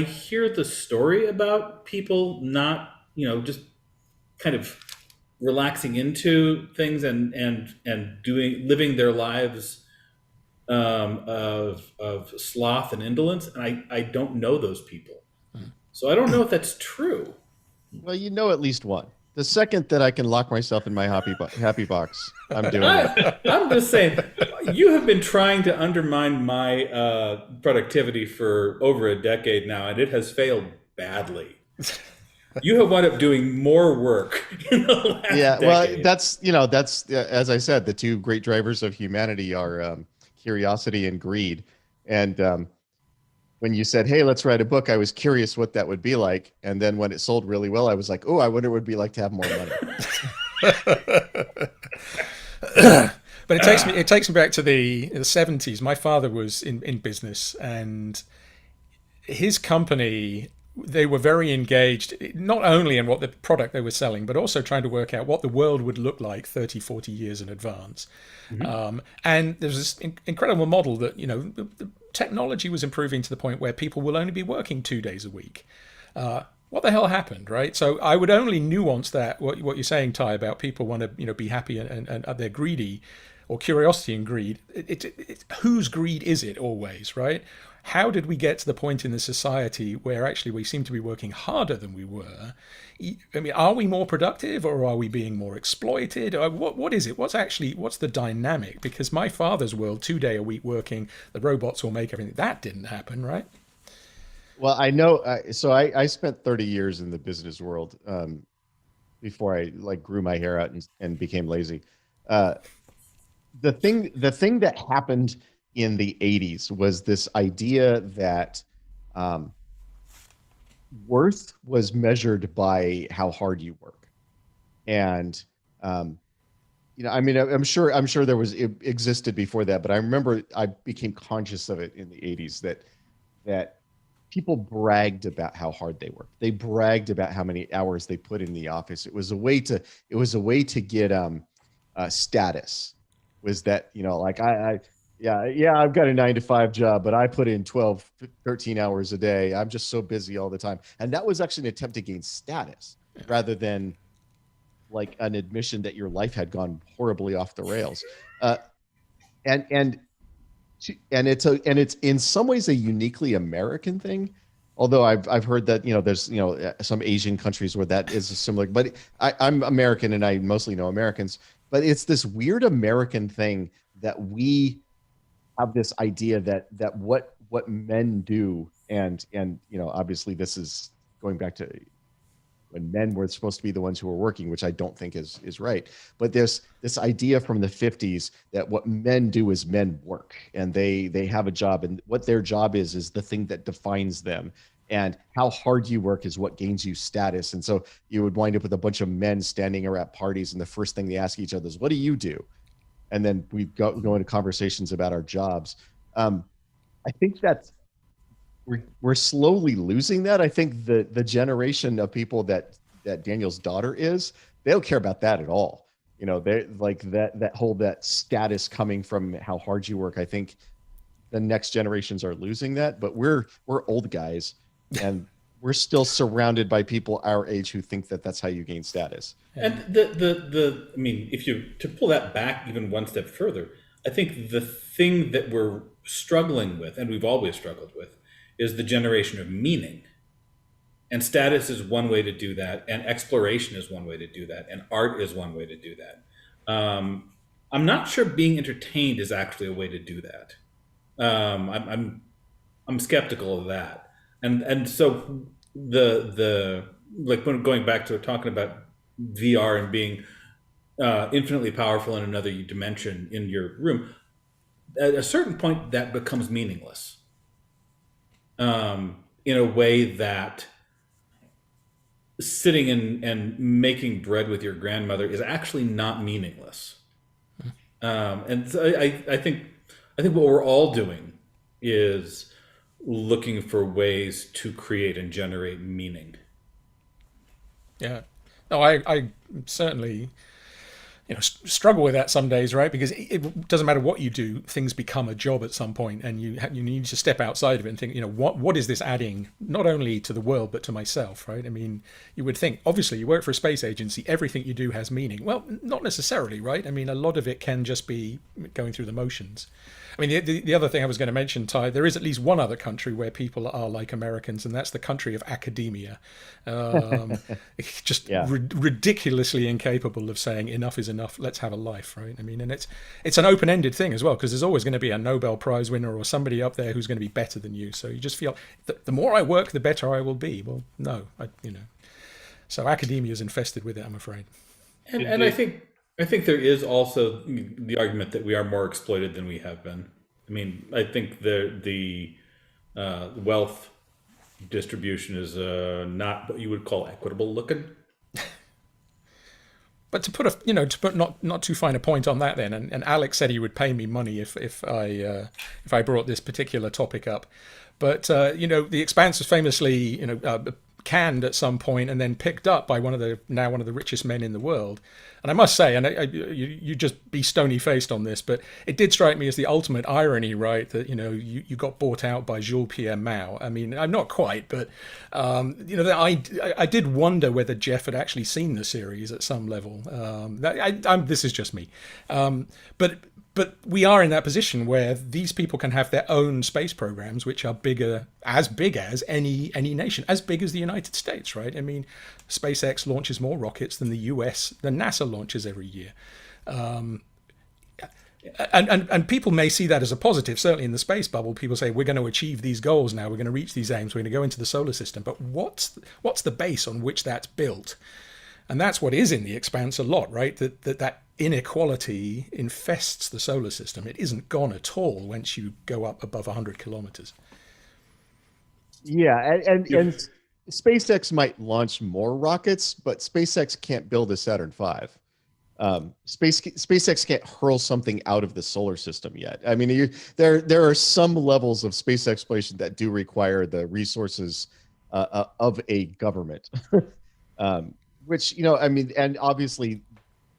S3: hear the story about people not just kind of relaxing into things and living their lives of sloth and indolence, and I don't know those people, so I don't know if that's true.
S4: Well, at least one. The second that I can lock myself in my happy box, I'm doing it.
S3: I'm just saying, you have been trying to undermine my productivity for over a decade now, and it has failed badly. You have wound up doing more work in the last decade.
S4: Well, that's as I said, the two great drivers of humanity are curiosity and greed. And when you said, "Hey, let's write a book," I was curious what that would be like. And then when it sold really well, I was like, "Oh, I wonder what it would be like to have more money."
S2: But it takes me back to the 70s. My father was in business, and his company, they were very engaged, not only in what the product they were selling, but also trying to work out what the world would look like 30, 40 years in advance. Mm-hmm. And there's this incredible model that, the technology was improving to the point where people will only be working 2 days a week. What the hell happened, right? So I would only nuance that, what you're saying, Ty, about people want to, be happy and they're greedy, or curiosity and greed. It's whose greed is it always, right? How did we get to the point in the society where actually we seem to be working harder than we were? I mean, are we more productive, or are we being more exploited? Or what is it? What's the dynamic? Because my father's world, 2 day a week working, the robots will make everything. That didn't happen, right?
S4: Well, I know. So I spent 30 years in the business world before I grew my hair out and became lazy. The thing that happened in the 80s was this idea that worth was measured by how hard you work. And I mean, I'm sure it existed before that, but I remember I became conscious of it in the 80s that people bragged about how hard they worked. They bragged about how many hours they put in the office. It was a way to get status. Was that, I've got a 9-to-5 job, but I put in 12, 13 hours a day. I'm just so busy all the time. And that was actually an attempt to gain status rather than like an admission that your life had gone horribly off the rails. And it's in some ways a uniquely American thing. Although I've heard that, there's, some Asian countries where that is similar, but I'm American and I mostly know Americans, but it's this weird American thing that we have this idea that what men do. And obviously this is going back to when men were supposed to be the ones who were working, which I don't think is right. But there's this idea from the 50s that what men do is men work, and they have a job, and what their job is the thing that defines them. And how hard you work is what gains you status. And so you would wind up with a bunch of men standing around at parties, and the first thing they ask each other is, what do you do? And then we go into conversations about our jobs. I think that we're slowly losing that. I think the generation of people that Daniel's daughter is, they don't care about that at all. You know, they like that status coming from how hard you work. I think the next generations are losing that, but we're old guys, and we're still surrounded by people our age who think that that's how you gain status.
S3: And I mean, if you to pull that back even one step further, I think the thing that we're struggling with, and we've always struggled with, is the generation of meaning. And status is one way to do that, and exploration is one way to do that, and art is one way to do that. I'm not sure being entertained is actually a way to do that. I'm skeptical of that. And so the like when going back to talking about VR and being infinitely powerful in another dimension in your room, at a certain point that becomes meaningless in a way that sitting and making bread with your grandmother is actually not meaningless. And so I think what we're all doing is looking for ways to create and generate meaning.
S2: Yeah. No, I certainly, struggle with that some days, right? Because it doesn't matter what you do, things become a job at some point, and you need to step outside of it and think, what is this adding, not only to the world, but to myself, right? I mean, you would think, obviously, you work for a space agency, everything you do has meaning. Well, not necessarily, right? I mean, a lot of it can just be going through the motions. I mean, the other thing I was going to mention, Ty, there is at least one other country where people are like Americans, and that's the country of academia. Just ridiculously incapable of saying enough is enough, let's have a life, right? I mean, and it's an open-ended thing as well, because there's always going to be a Nobel Prize winner or somebody up there who's going to be better than you. So you just feel the more I work, the better I will be. Well, no, So academia is infested with it, I'm afraid.
S3: And I think there is also the argument that we are more exploited than we have been. I mean, I think the wealth distribution is not what you would call equitable looking.
S2: But to put not too fine a point on that then, and Alex said he would pay me money if I brought this particular topic up. But the Expanse was famously canned at some point and then picked up by one of the richest men in the world. And I must say, and you just be stony faced on this, but it did strike me as the ultimate irony, right? That you got bought out by Jules Pierre Mao. I mean, I'm not quite, but I did wonder whether Jeff had actually seen the series at some level. This is just me, But we are in that position where these people can have their own space programs, which are as big as any nation, as big as the United States, right? I mean, SpaceX launches more rockets than the US, than NASA launches every year. And people may see that as a positive. Certainly in the space bubble, people say, we're going to achieve these goals now, we're going to reach these aims, we're going to go into the solar system. But what's the base on which that's built? And that's what is in the Expanse a lot, right? That inequality infests the solar system. It isn't gone at all once you go up above 100 kilometers.
S4: Yeah, and SpaceX might launch more rockets, but SpaceX can't build a Saturn V. SpaceX can't hurl something out of the solar system yet. I mean, there are some levels of space exploration that do require the resources of a government. Which, I mean, and obviously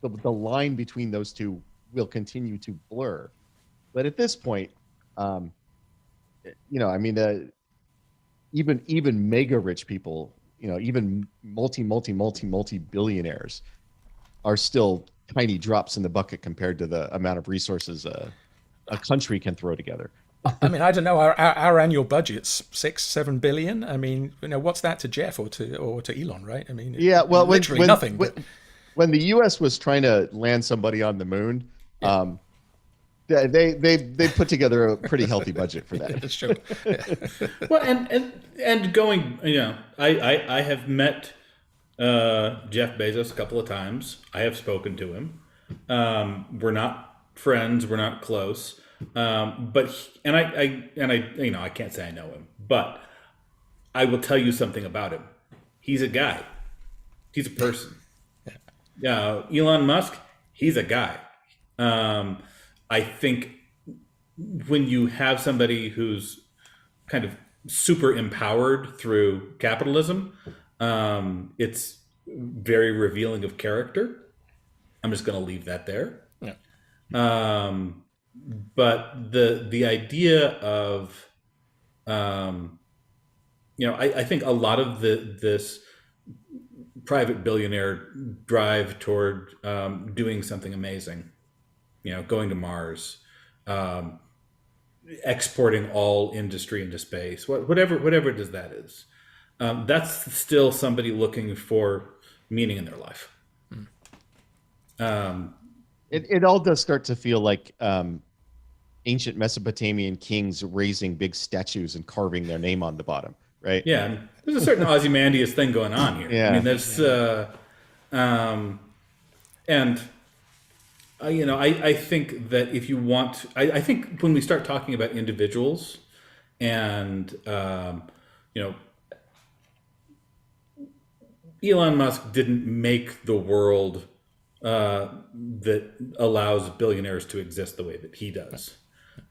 S4: the line between those two will continue to blur. But at this point, I mean, even mega rich people, even multi billionaires are still tiny drops in the bucket compared to the amount of resources a country can throw together.
S2: I mean, I don't know. Our annual budget's $6-7 billion. I mean, what's that to Jeff or to Elon, right? I mean,
S4: yeah. Well,
S2: literally nothing.
S4: When the U.S. was trying to land somebody on the moon, they put together a pretty healthy budget for that.
S2: That's true. Yeah.
S3: Well, and going, I have met Jeff Bezos a couple of times. I have spoken to him. We're not friends. We're not close. But I can't say I know him, but I will tell you something about him. He's a guy. He's a person. Elon Musk, he's a guy. I think when you have somebody who's kind of super empowered through capitalism, it's very revealing of character. I'm just going to leave that there.
S2: Yeah.
S3: But the idea of, I think a lot of this private billionaire drive toward doing something amazing, going to Mars, exporting all industry into space, whatever it is that is, that's still somebody looking for meaning in their life.
S4: It all does start to feel like ancient Mesopotamian kings raising big statues and carving their name on the bottom, right?
S3: Yeah, and there's a certain Ozymandias thing going on here.
S4: Yeah.
S3: I mean, there's, I think that if you want, I think when we start talking about individuals and, Elon Musk didn't make the world that allows billionaires to exist the way that he does.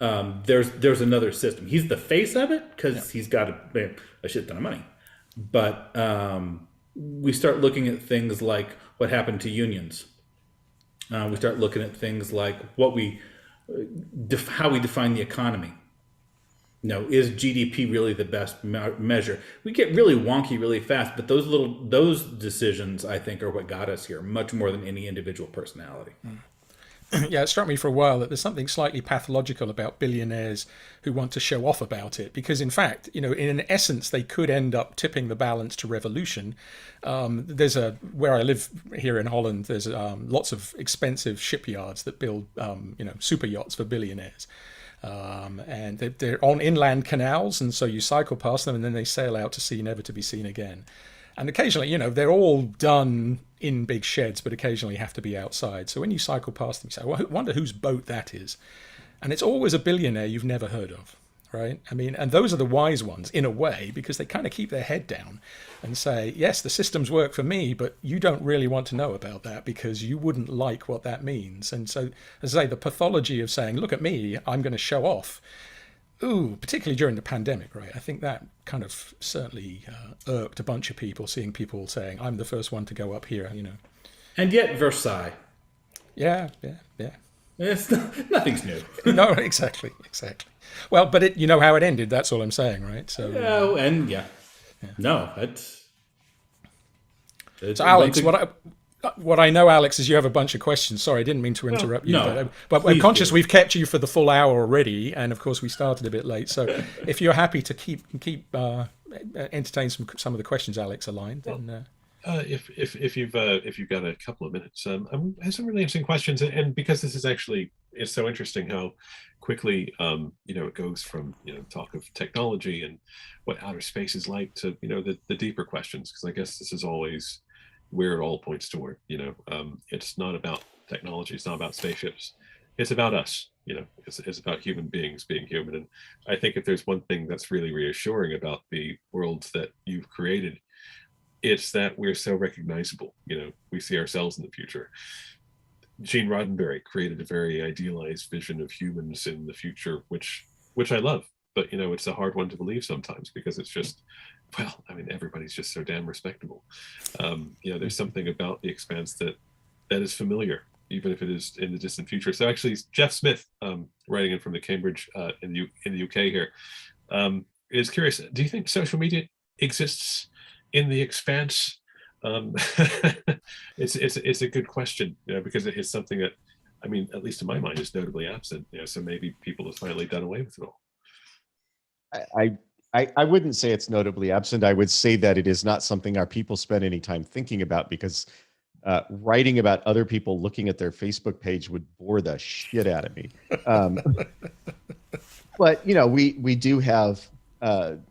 S3: There's another system. He's the face of it because he's got a shit ton of money. But we start looking at things like what happened to unions. We start looking at things like how we define the economy. Is GDP really the best measure? We get really wonky really fast, but those decisions, I think, are what got us here, much more than any individual personality.
S2: Yeah, it struck me for a while that there's something slightly pathological about billionaires who want to show off about it, because in fact, in essence, they could end up tipping the balance to revolution. Where I live here in Holland, there's lots of expensive shipyards that build, super yachts for billionaires. And they're on inland canals, and so you cycle past them and then they sail out to sea, never to be seen again. And occasionally, they're all done in big sheds, but occasionally have to be outside. So when you cycle past them, you say, well, I wonder whose boat that is. And it's always a billionaire you've never heard of, right? I mean, and those are the wise ones in a way, because they kind of keep their head down and say, yes, the systems work for me, but you don't really want to know about that because you wouldn't like what that means. And so, as I say, the pathology of saying, look at me, I'm going to show off. Ooh, particularly during the pandemic, right? I think that kind of certainly irked a bunch of people, seeing people saying, I'm the first one to go up here,
S3: And yet Versailles.
S2: Yeah.
S3: It's nothing's new.
S2: No, exactly. Well, but how it ended, that's all I'm saying, right? So, No, it's so Alex, what I know, Alex, is you have a bunch of questions. Sorry, I didn't mean to interrupt you.
S3: No,
S2: but I'm conscious we've kept you for the full hour already, and of course we started a bit late. So if you're happy to keep entertain some of the questions Alex aligned, then
S1: if you've got a couple of minutes, I have some really interesting questions, and because this is actually it's so interesting how quickly it goes from talk of technology and what outer space is like to the deeper questions, because I guess this is always where it all points toward. It's not about technology, it's not about spaceships, it's about us. It's about human beings being human. And I think if there's one thing that's really reassuring about the worlds that you've created, it's that we're so recognizable. We see ourselves in the future. Gene Roddenberry created a very idealized vision of humans in the future, which I love, but it's a hard one to believe sometimes, because it's just, well, I mean, everybody's just so damn respectable. There's something about the Expanse that is familiar, even if it is in the distant future. So actually, Jeff Smith, writing in from the Cambridge in the UK here, is curious. Do you think social media exists in the Expanse? It's a good question, because it's something that, I mean, at least in my mind, is notably absent. So maybe people have finally done away with it all.
S4: I wouldn't say it's notably absent. I would say that it is not something our people spend any time thinking about, because writing about other people looking at their Facebook page would bore the shit out of me. But we do have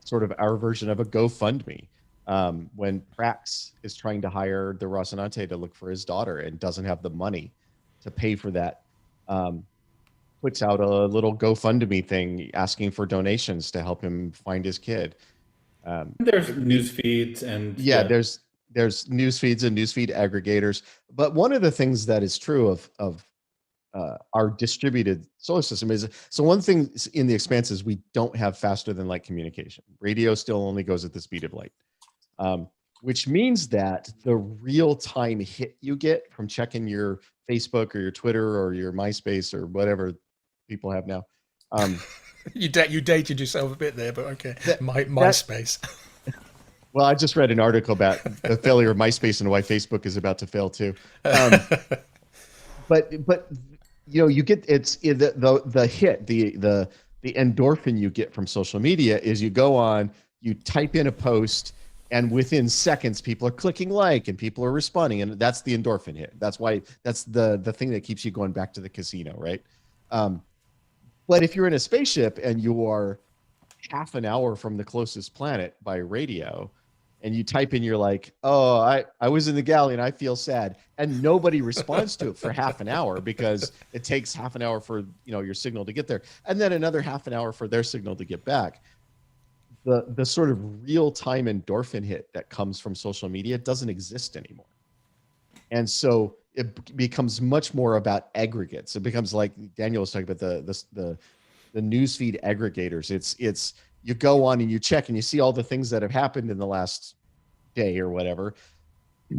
S4: sort of our version of a GoFundMe. when Prax is trying to hire the Rocinante to look for his daughter and doesn't have the money to pay for that, puts out a little GoFundMe thing asking for donations to help him find his kid.
S3: There's news feeds and
S4: there's news feeds and newsfeed aggregators. But one of the things that is true of our distributed solar system is, so one thing in the Expanse is we don't have faster than light communication. Radio still only goes at the speed of light, which means that the real time hit you get from checking your Facebook or your Twitter or your MySpace or whatever people have now.
S2: You dated yourself a bit there, but okay. MySpace.
S4: Well, I just read an article about the failure of MySpace and why Facebook is about to fail too. But you know, you get the hit, the endorphin you get from social media is you go on, you type in a post, and within seconds people are clicking like and people are responding, and that's the endorphin hit. That's why that's the thing that keeps you going back to the casino, right? But if you're in a spaceship and you are half an hour from the closest planet by radio, and you type in, you're like, oh, I was in the galley and I feel sad, and nobody responds to it for half an hour because it takes half an hour for, you know, your signal to get there, and then another half an hour for their signal to get back. The sort of real-time endorphin hit that comes from social media doesn't exist anymore. And so it becomes much more about aggregates. It becomes like Daniel was talking about the newsfeed aggregators. It's you go on and you check and you see all the things that have happened in the last day or whatever,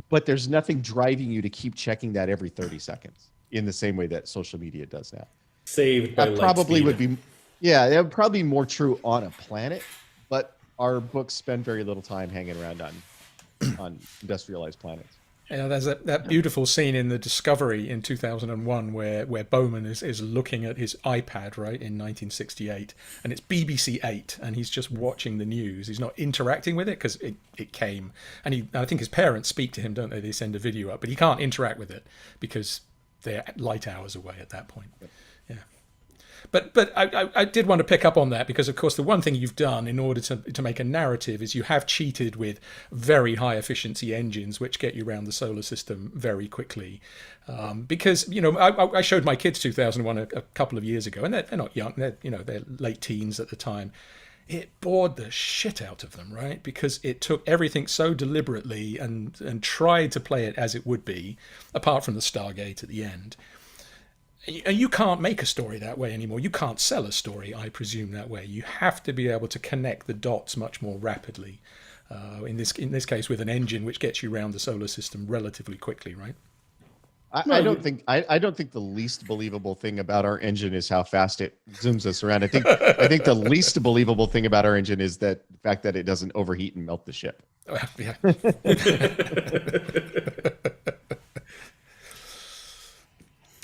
S4: but there's nothing driving you to keep checking that every 30 seconds in the same way that social media does now.
S3: Saved by
S4: that probably would be, yeah, that would probably be more true on a planet, but our books spend very little time hanging around on industrialized planets.
S2: Yeah, there's that beautiful scene in the Discovery in 2001 where Bowman is looking at his iPad, right, in 1968, and it's BBC 8, and he's just watching the news. He's not interacting with it because it came, and I think his parents speak to him, don't they? They send a video up, but he can't interact with it because they're light hours away at that point. Yeah. But I did want to pick up on that because, of course, the one thing you've done in order to make a narrative is you have cheated with very high efficiency engines which get you around the solar system very quickly. Because, you know, I showed my kids 2001 a couple of years ago, and they're not young, they're late teens at the time. It bored the shit out of them, right? Because it took everything so deliberately and tried to play it as it would be, apart from the Stargate at the end. You can't make a story that way anymore. You can't sell a story, I presume, that way. You have to be able to connect the dots much more rapidly. In this case, with an engine which gets you around the solar system relatively quickly, right?
S4: I don't think the least believable thing about our engine is how fast it zooms us around. I think the least believable thing about our engine is that the fact that it doesn't overheat and melt the ship.
S2: Yeah.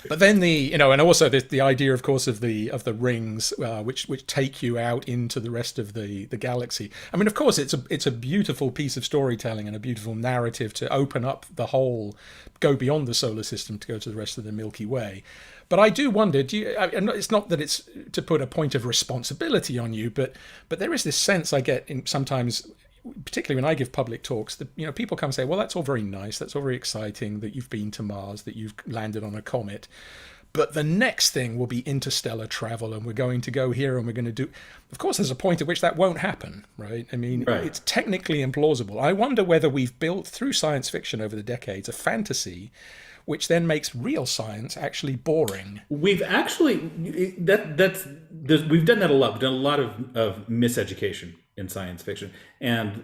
S2: But then and also the idea, of course, of the rings, which take you out into the rest of the galaxy. I mean, of course, it's a beautiful piece of storytelling and a beautiful narrative to open up the whole, go beyond the solar system to go to the rest of the Milky Way. But I do wonder, it's not that it's to put a point of responsibility on you, but there is this sense I get sometimes, particularly when I give public talks, that people come and say, well, that's all very nice, that's all very exciting that you've been to Mars, that you've landed on a comet, but the next thing will be interstellar travel, and we're going to go here and we're going to do. Of course, there's a point at which that won't happen, right? I mean, right. It's technically implausible. I wonder whether we've built through science fiction over the decades a fantasy which then makes real science actually boring.
S3: We've actually we've done that a lot. We've done a lot of miseducation in science fiction, and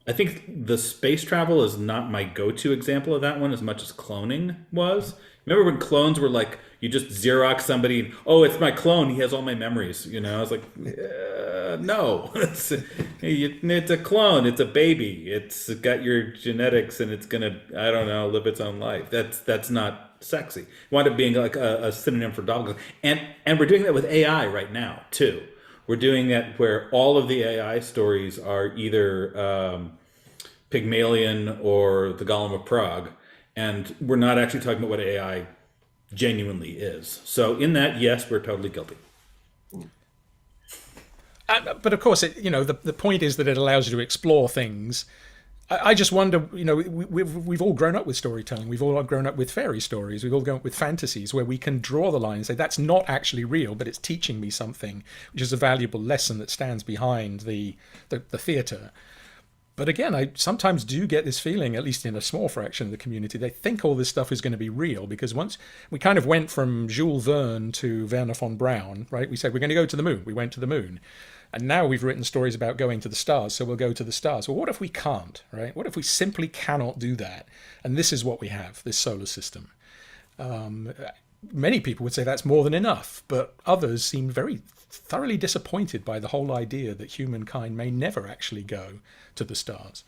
S3: I think the space travel is not my go-to example of that one as much as cloning was. Remember when clones were like, you just Xerox somebody, oh, it's my clone, he has all my memories, I was like, no, it's a clone, it's a baby, it's got your genetics and it's gonna, I don't know, live its own life. That's not sexy. It wound up being like a synonym for dog. And we're doing that with AI right now too. We're doing that where all of the AI stories are either Pygmalion or the Golem of Prague, and we're not actually talking about what AI genuinely is. So in that, yes, we're totally guilty.
S2: But of course, the point is that it allows you to explore things. I just wonder, we've all grown up with storytelling. We've all grown up with fairy stories. We've all grown up with fantasies where we can draw the line and say, that's not actually real, but it's teaching me something, which is a valuable lesson that stands behind the theatre. But again, I sometimes do get this feeling, at least in a small fraction of the community, they think all this stuff is going to be real, because once we kind of went from Jules Verne to Werner von Braun, right? We said, we're going to go to the moon. We went to the moon. And now we've written stories about going to the stars, so we'll go to the stars. Well, what if we can't, right? What if we simply cannot do that? And this is what we have, this solar system. Many people would say that's more than enough, but others seem very thoroughly disappointed by the whole idea that humankind may never actually go to the stars.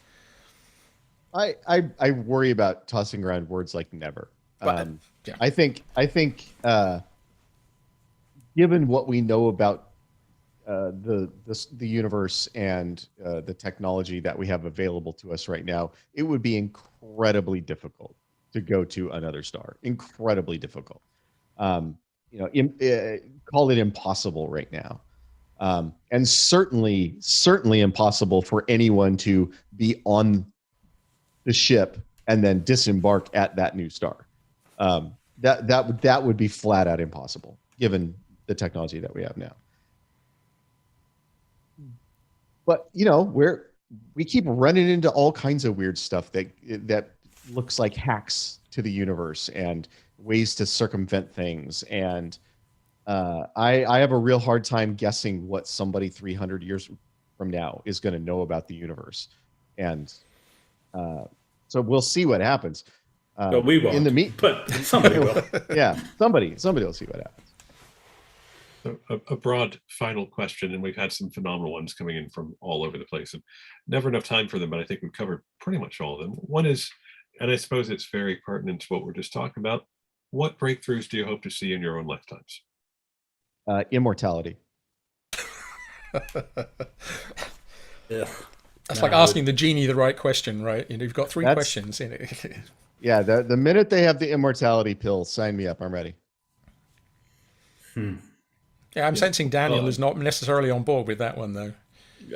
S4: I worry about tossing around words like never.
S2: Yeah.
S4: I think given what we know about the universe and the technology that we have available to us right now, it would be incredibly difficult to go to another star. Incredibly difficult. Call it impossible right now. And certainly impossible for anyone to be on the ship and then disembark at that new star. That would be flat out impossible given the technology that we have now. But we keep running into all kinds of weird stuff that looks like hacks to the universe and ways to circumvent things. And I have a real hard time guessing what somebody 300 years from now is going to know about the universe. And so we'll see what happens.
S3: But we won't. But somebody will.
S4: Yeah, somebody will see what happens.
S1: So a broad final question, and we've had some phenomenal ones coming in from all over the place, and never enough time for them, but I think we've covered pretty much all of them. One is, and I suppose it's very pertinent to what we're just talking about, what breakthroughs do you hope to see in your own lifetimes?
S4: Immortality.
S2: Yeah. That's like asking the genie the right question, right? You've got three questions in it.
S4: Yeah, the minute they have the immortality pill, sign me up. I'm ready.
S2: Yeah, I'm sensing Daniel is not necessarily on board with that one, though.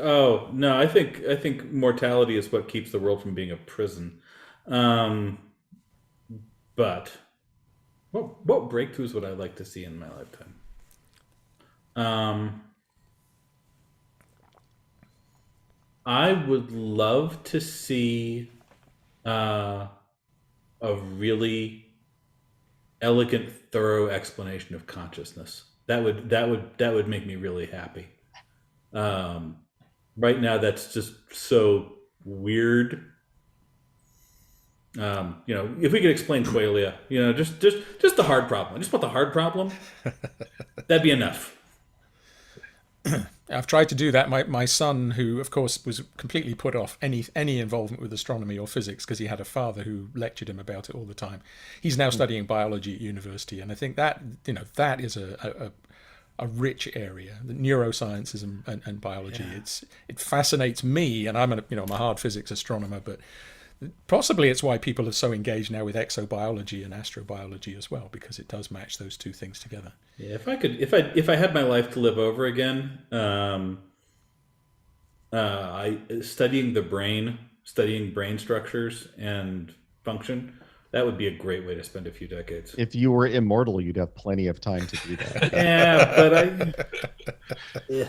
S3: Oh no, I think mortality is what keeps the world from being a prison. But what breakthroughs would I like to see in my lifetime? I would love to see a really elegant, thorough explanation of consciousness. That would make me really happy. Right now, that's just so weird. If we could explain qualia, just the hard problem. I just want the hard problem. That'd be enough.
S2: I've tried to do that. My son, who of course was completely put off any involvement with astronomy or physics because he had a father who lectured him about it all the time. He's now studying biology at university, and I think that that is a rich area, the neurosciences and biology. Yeah. It fascinates me, and I'm a hard physics astronomer, but possibly it's why people are so engaged now with exobiology and astrobiology as well, because it does match those two things together.
S3: Yeah, if I had my life to live over again, studying the brain, studying brain structures and function, that would be a great way to spend a few decades.
S4: If you were immortal, you'd have plenty of time to do that.
S3: Yeah, but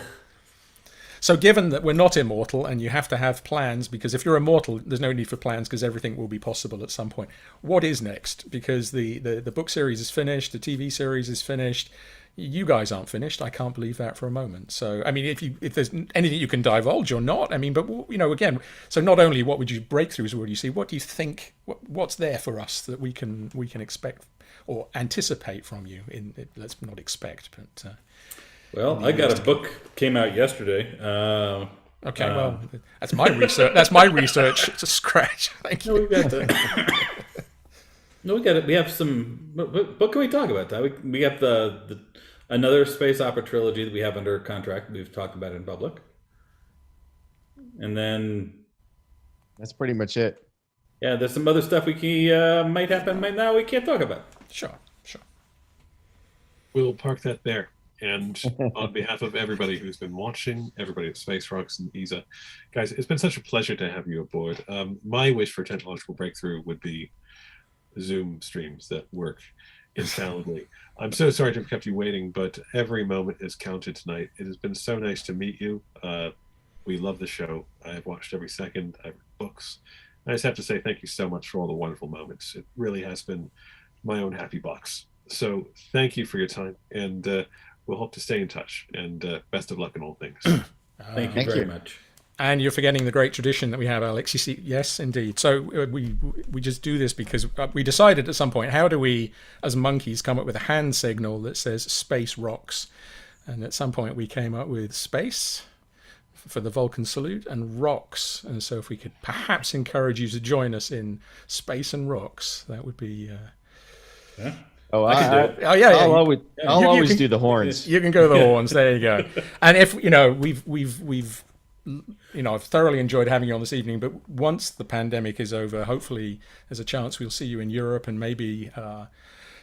S2: So given that we're not immortal and you have to have plans, because if you're immortal, there's no need for plans because everything will be possible at some point. What is next? Because the book series is finished, the TV series is finished. You guys aren't finished. I can't believe that for a moment. So, I mean, if there's anything you can divulge or not, I mean, but again, so not only what would you breakthroughs would you see, what do you think? What's there for us that we can expect or anticipate from you? Let's not expect, but.
S3: Well, I got a book came out yesterday.
S2: Okay, well, that's my research. That's my research to scratch. Thank you.
S3: No, we got that. No, we got it. We have some. What can we talk about? That we have the another space opera trilogy that we have under contract. We've talked about it in public, and then
S4: that's pretty much it.
S3: Yeah, there's some other stuff might happen right now we can't talk about.
S2: Sure.
S1: We'll park that there. And on behalf of everybody who's been watching, everybody at Space Rocks and ESA, guys, it's been such a pleasure to have you aboard. My wish for technological breakthrough would be Zoom streams that work infallibly. I'm so sorry to have kept you waiting, but every moment is counted tonight. It has been so nice to meet you. We love the show. I've watched every second. I've read books. I just have to say thank you so much for all the wonderful moments. It really has been my own happy box. So thank you for your time, and we'll hope to stay in touch. And best of luck in all things.
S3: Thank you very much.
S2: And you're forgetting the great tradition that we have, Alex. You see, yes, indeed. So we just do this because we decided at some point, how do we, as monkeys, come up with a hand signal that says "Space Rocks"? And at some point, we came up with "Space" for the Vulcan salute and "Rocks." And so, if we could perhaps encourage you to join us in "Space and Rocks," that would be.
S3: Yeah.
S4: Oh,
S2: I'll
S4: always do the horns.
S2: You can go the horns. There you go. And if we've I've thoroughly enjoyed having you on this evening, but once the pandemic is over, hopefully there's a chance we'll see you in Europe and maybe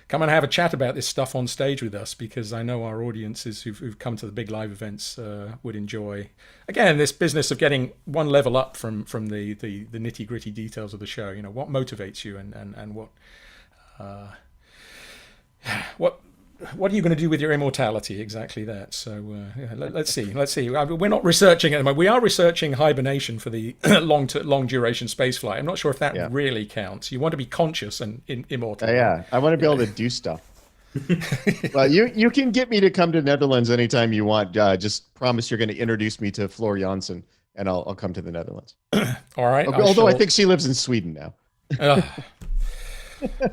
S2: come and have a chat about this stuff on stage with us, because I know our audiences who've come to the big live events would enjoy, again, this business of getting one level up from the nitty gritty details of the show. What motivates you and what are you going to do with your immortality? Exactly that. So let's see. We're not researching at the moment. We are researching hibernation for the long duration space flight. I'm not sure if that really counts. You want to be conscious and immortal.
S4: Yeah, I want to be able to do stuff. Well, you can get me to come to Netherlands anytime you want. Just promise you're going to introduce me to Floor Janssen, and I'll come to the Netherlands.
S2: All right.
S4: Although I think she lives in Sweden now.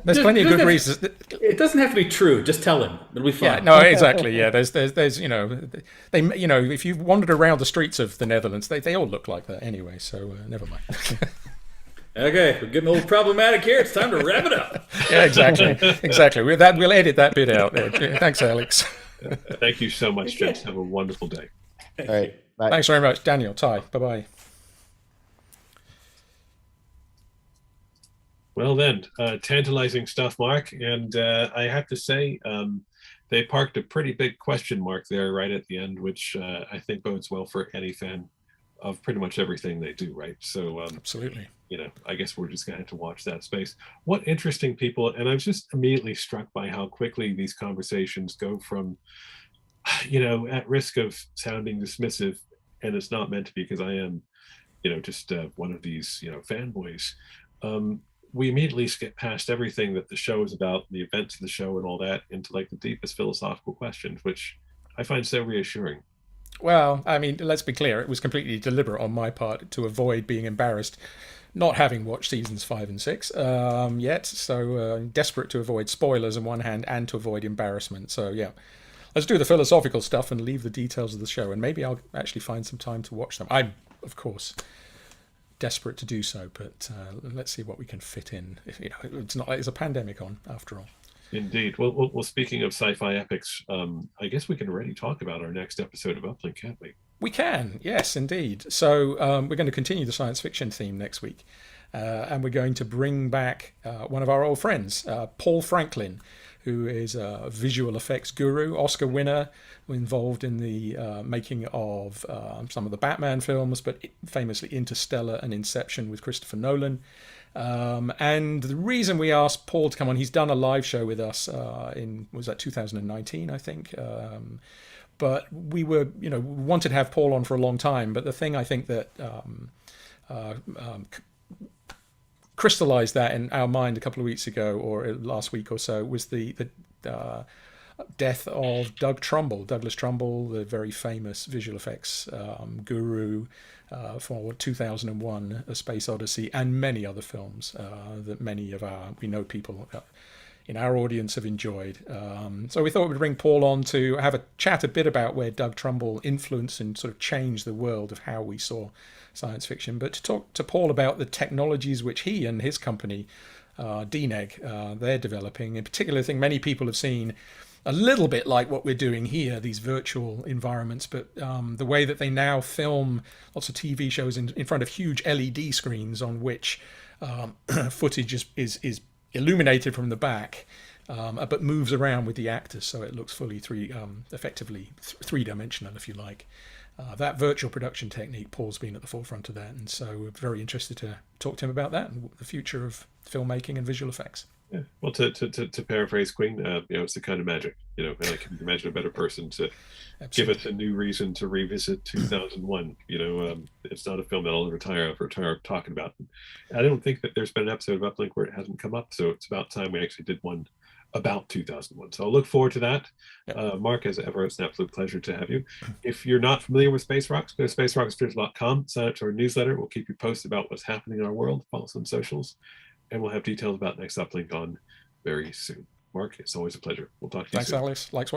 S2: There's plenty of good reasons.
S3: It doesn't have to be true. Just tell him. It'll be fine.
S2: Yeah, no, exactly. Yeah, there's if you wandered around the streets of the Netherlands, they all look like that anyway. So never mind.
S3: Okay, we're getting a little problematic here. It's time to wrap it up.
S2: Yeah, exactly. We'll edit that bit out there. Thanks, Alex.
S1: Thank you so much, gents. Have a wonderful day.
S4: All right. Bye.
S2: Thanks very much, Daniel. Ty. Bye-bye.
S1: Well then, tantalizing stuff, Mark. And I have to say, they parked a pretty big question mark there right at the end, which I think bodes well for any fan of pretty much everything they do, right? So
S2: absolutely.
S1: I guess we're just going to have to watch that space. What interesting people. And I was just immediately struck by how quickly these conversations go from, at risk of sounding dismissive, and it's not meant to be, because I am, just one of these, fanboys. We immediately skip past everything that the show is about, the events of the show and all that, into like the deepest philosophical questions, which I find so reassuring.
S2: Well, I mean, let's be clear. It was completely deliberate on my part to avoid being embarrassed, not having watched seasons 5 and 6 yet. So desperate to avoid spoilers on one hand and to avoid embarrassment. So yeah, let's do the philosophical stuff and leave the details of the show. And maybe I'll actually find some time to watch them. I'm, of course, desperate to do so, but let's see what we can fit in. It's not like there's a pandemic on after all.
S1: Indeed. Well, speaking of sci-fi epics, I guess we can already talk about our next episode of Uplink, can't we?
S2: We can, yes, indeed. So we're going to continue the science fiction theme next week, and we're going to bring back one of our old friends, Paul Franklin, who is a visual effects guru, Oscar winner, involved in the making of some of the Batman films, but famously Interstellar and Inception with Christopher Nolan. And the reason we asked Paul to come on, he's done a live show with us was that 2019, I think. But we wanted to have Paul on for a long time. But the thing I think that crystallized that in our mind a couple of weeks ago, or last week or so, was the death of Douglas Trumbull, the very famous visual effects guru for 2001: A Space Odyssey, and many other films that many of we know people in our audience have enjoyed. So we thought we'd bring Paul on to have a chat a bit about where Doug Trumbull influenced and sort of changed the world of how we saw science fiction, but to talk to Paul about the technologies which he and his company, DNEG, they're developing. In particular, I think many people have seen a little bit like what we're doing here, these virtual environments, but the way that they now film lots of TV shows in front of huge LED screens on which footage is illuminated from the back, but moves around with the actors, so it looks fully effectively three-dimensional, if you like. That virtual production technique, Paul's been at the forefront of that, and so we're very interested to talk to him about that and the future of filmmaking and visual effects.
S1: Yeah. Well, to paraphrase Queen, it's the kind of magic, and I can imagine a better person to give us a new reason to revisit 2001. It's not a film that I'll retire talking about. I don't think that there's been an episode of Uplink where it hasn't come up, so it's about time we actually did one about 2001. So I'll look forward to that. Mark, as ever, it's an absolute pleasure to have you. If you're not familiar with Space Rocks, go to spacerockstudios.com, sign up to our newsletter. We'll keep you posted about what's happening in our world. Follow us on socials, and we'll have details about next Uplink on very soon. Mark, it's always a pleasure. We'll talk to you soon.
S2: Thanks, Alice. Likewise.